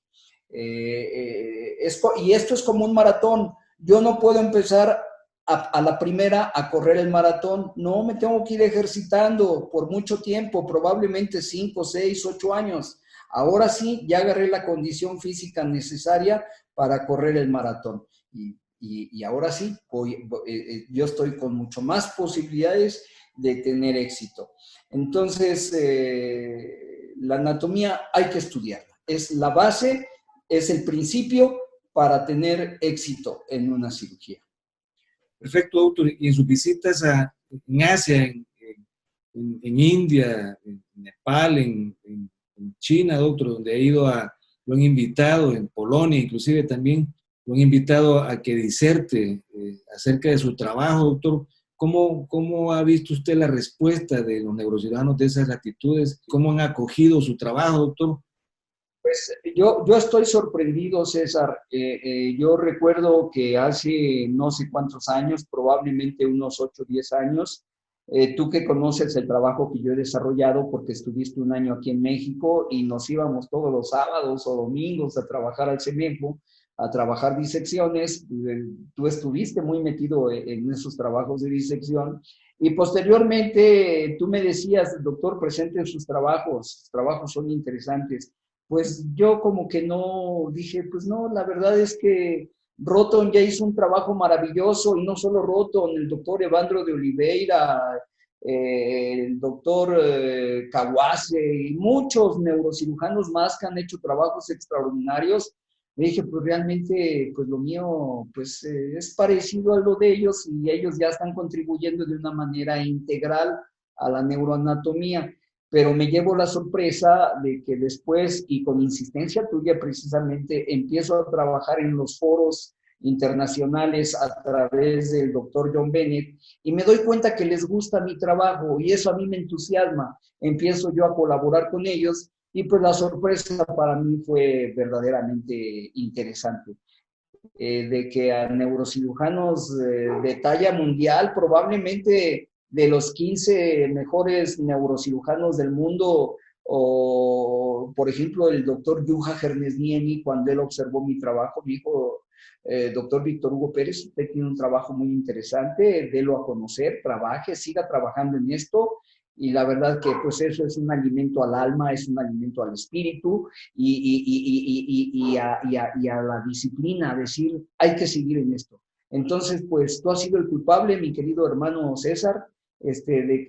Y esto es como un maratón. Yo no puedo empezar a la primera a correr el maratón. No, me tengo que ir ejercitando por mucho tiempo, probablemente 5, 6, 8 años. Ahora sí, ya agarré la condición física necesaria para correr el maratón. Y ahora sí, yo estoy con mucho más posibilidades de tener éxito. Entonces, la anatomía hay que estudiarla. Es la base, es el principio para tener éxito en una cirugía. Perfecto, doctor. Y en sus visitas en Asia, en India, en Nepal, en China, doctor, donde ha ido lo han invitado, en Polonia inclusive también, lo han invitado a que diserte acerca de su trabajo, doctor. ¿Cómo ha visto usted la respuesta de los neurocirujanos de esas latitudes? ¿Cómo han acogido su trabajo, doctor? Pues yo estoy sorprendido, César. Yo recuerdo que hace no sé cuántos años, probablemente unos 8 o 10 años, tú que conoces el trabajo que yo he desarrollado porque estuviste un año aquí en México y nos íbamos todos los sábados o domingos a trabajar al CEMEFO, a trabajar disecciones. Tú estuviste muy metido en esos trabajos de disección y posteriormente tú me decías, doctor, presente sus trabajos son interesantes. Pues yo como que no dije, pues no, la verdad es que Roton ya hizo un trabajo maravilloso y no solo Roton, el doctor Evandro de Oliveira, el doctor Kawase y muchos neurocirujanos más que han hecho trabajos extraordinarios. Me dije, pues realmente, pues lo mío pues es parecido a lo de ellos y ellos ya están contribuyendo de una manera integral a la neuroanatomía. Pero me llevo la sorpresa de que después, y con insistencia tuya precisamente, empiezo a trabajar en los foros internacionales a través del doctor John Bennett y me doy cuenta que les gusta mi trabajo y eso a mí me entusiasma. Empiezo yo a colaborar con ellos y pues la sorpresa para mí fue verdaderamente interesante. De que a neurocirujanos de talla mundial, probablemente de los 15 mejores neurocirujanos del mundo, o por ejemplo el doctor Juha Hernesniemi, cuando él observó mi trabajo, me dijo, doctor Víctor Hugo Pérez, usted tiene un trabajo muy interesante, délo a conocer, trabaje, siga trabajando en esto. Y la verdad que pues eso es un alimento al alma, es un alimento al espíritu y a la disciplina, decir, hay que seguir en esto. Entonces, pues tú has sido el culpable, mi querido hermano César, de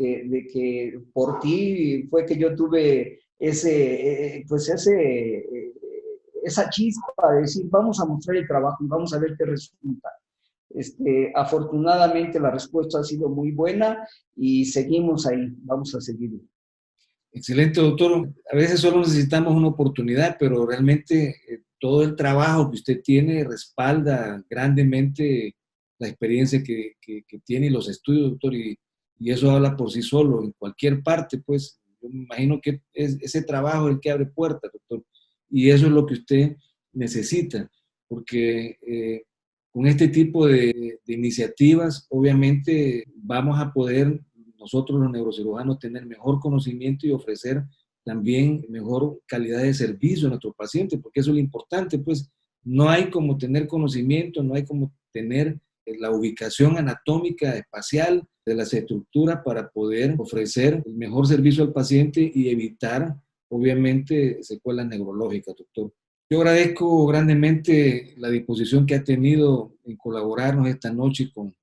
que por ti fue que yo tuve esa chispa de decir, vamos a mostrar el trabajo y vamos a ver qué resulta. Afortunadamente la respuesta ha sido muy buena y seguimos ahí, vamos a seguir. Excelente, doctor. A veces solo necesitamos una oportunidad, pero realmente todo el trabajo que usted tiene respalda grandemente la experiencia que tiene y los estudios, doctor, y eso habla por sí solo en cualquier parte, pues. Yo me imagino que ese trabajo es el que abre puertas, doctor, y eso es lo que usted necesita, porque con este tipo de iniciativas, obviamente vamos a poder nosotros los neurocirujanos tener mejor conocimiento y ofrecer también mejor calidad de servicio a nuestros pacientes, porque eso es lo importante, pues no hay como tener conocimiento, no hay como tener la ubicación anatómica, espacial de las estructuras para poder ofrecer el mejor servicio al paciente y evitar, obviamente, secuelas neurológicas, doctor. Yo agradezco grandemente la disposición que ha tenido en colaborarnos esta noche con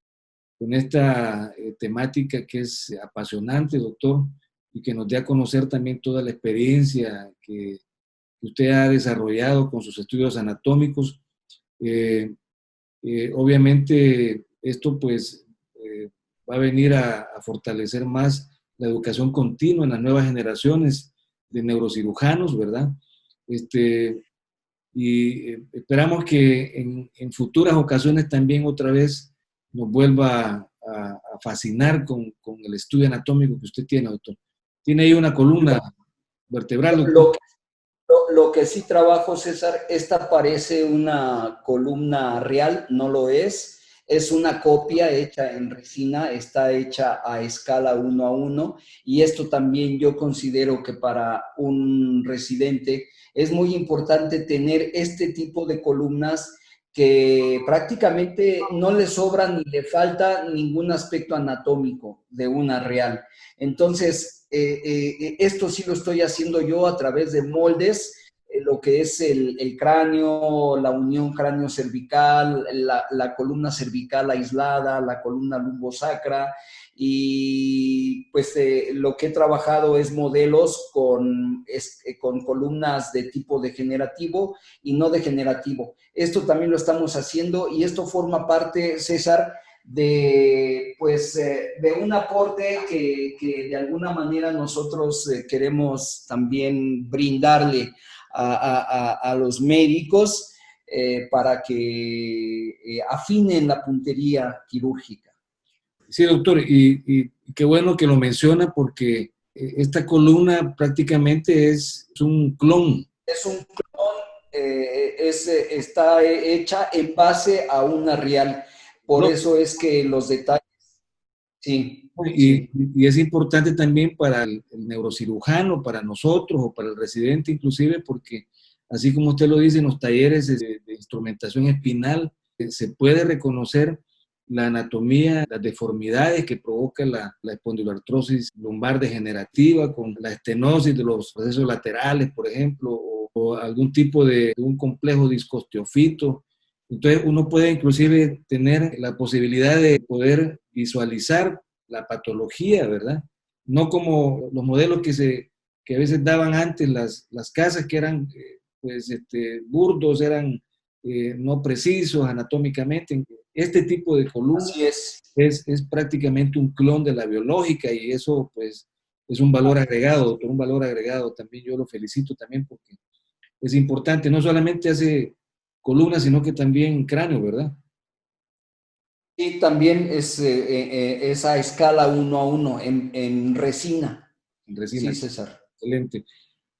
esta temática que es apasionante, doctor, y que nos dé a conocer también toda la experiencia que usted ha desarrollado con sus estudios anatómicos. Obviamente esto pues va a venir a fortalecer más la educación continua en las nuevas generaciones de neurocirujanos, ¿verdad? Y esperamos que en futuras ocasiones también otra vez nos vuelva a fascinar con el estudio anatómico que usted tiene, doctor. Tiene ahí una columna vertebral, doctor. Lo que sí trabajo, César, esta parece una columna real, no lo es. Es una copia hecha en resina, está hecha a escala 1:1 y esto también yo considero que para un residente es muy importante tener este tipo de columnas que prácticamente no le sobra ni le falta ningún aspecto anatómico de una real. Entonces, esto sí lo estoy haciendo yo a través de moldes, lo que es el cráneo, la unión cráneo-cervical, la columna cervical aislada, la columna lumbosacra, y pues lo que he trabajado es modelos con columnas de tipo degenerativo y no degenerativo. Esto también lo estamos haciendo y esto forma parte, César, de un aporte que de alguna manera nosotros queremos también brindarle a los médicos para que afinen la puntería quirúrgica. Sí, doctor, y qué bueno que lo menciona porque esta columna prácticamente es un clon. Es un clon, está hecha en base a una real. Por No, eso es que los detalles, sí, y, sí. y es importante también para el neurocirujano, para nosotros o para el residente inclusive, porque así como usted lo dice en los talleres de instrumentación espinal, se puede reconocer la anatomía, las deformidades que provoca la espondiloartrosis lumbar degenerativa con la estenosis de los procesos laterales, por ejemplo, o algún tipo de un complejo discosteofito. Entonces uno puede inclusive tener la posibilidad de poder visualizar la patología, ¿verdad? No como los modelos que a veces daban antes las casas, que eran burdos, eran no precisos anatómicamente. Este tipo de columna Así es. es prácticamente un clon de la biológica y eso pues es un valor agregado, doctor, un valor agregado. También yo lo felicito también porque es importante, no solamente hace columnas, sino que también cráneo, ¿verdad? Y también es a escala 1:1 en resina. En resina. Sí, César. Excelente.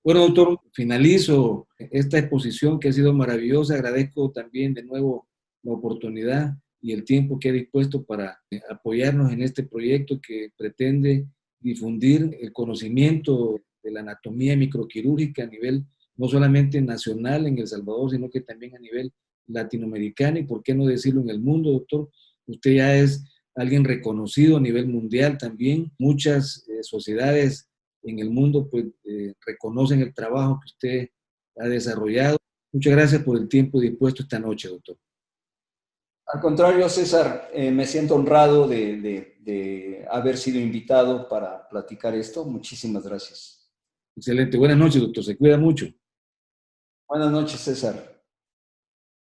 Bueno, doctor, finalizo esta exposición que ha sido maravillosa. Agradezco también de nuevo la oportunidad y el tiempo que ha dispuesto para apoyarnos en este proyecto que pretende difundir el conocimiento de la anatomía microquirúrgica a nivel no solamente nacional en El Salvador, sino que también a nivel latinoamericano y, por qué no decirlo, en el mundo, doctor. Usted ya es alguien reconocido a nivel mundial también. Muchas sociedades en el mundo pues reconocen el trabajo que usted ha desarrollado. Muchas gracias por el tiempo dispuesto esta noche, doctor. Al contrario, César, me siento honrado de haber sido invitado para platicar esto. Muchísimas gracias. Excelente. Buenas noches, doctor. Se cuida mucho. Buenas noches, César.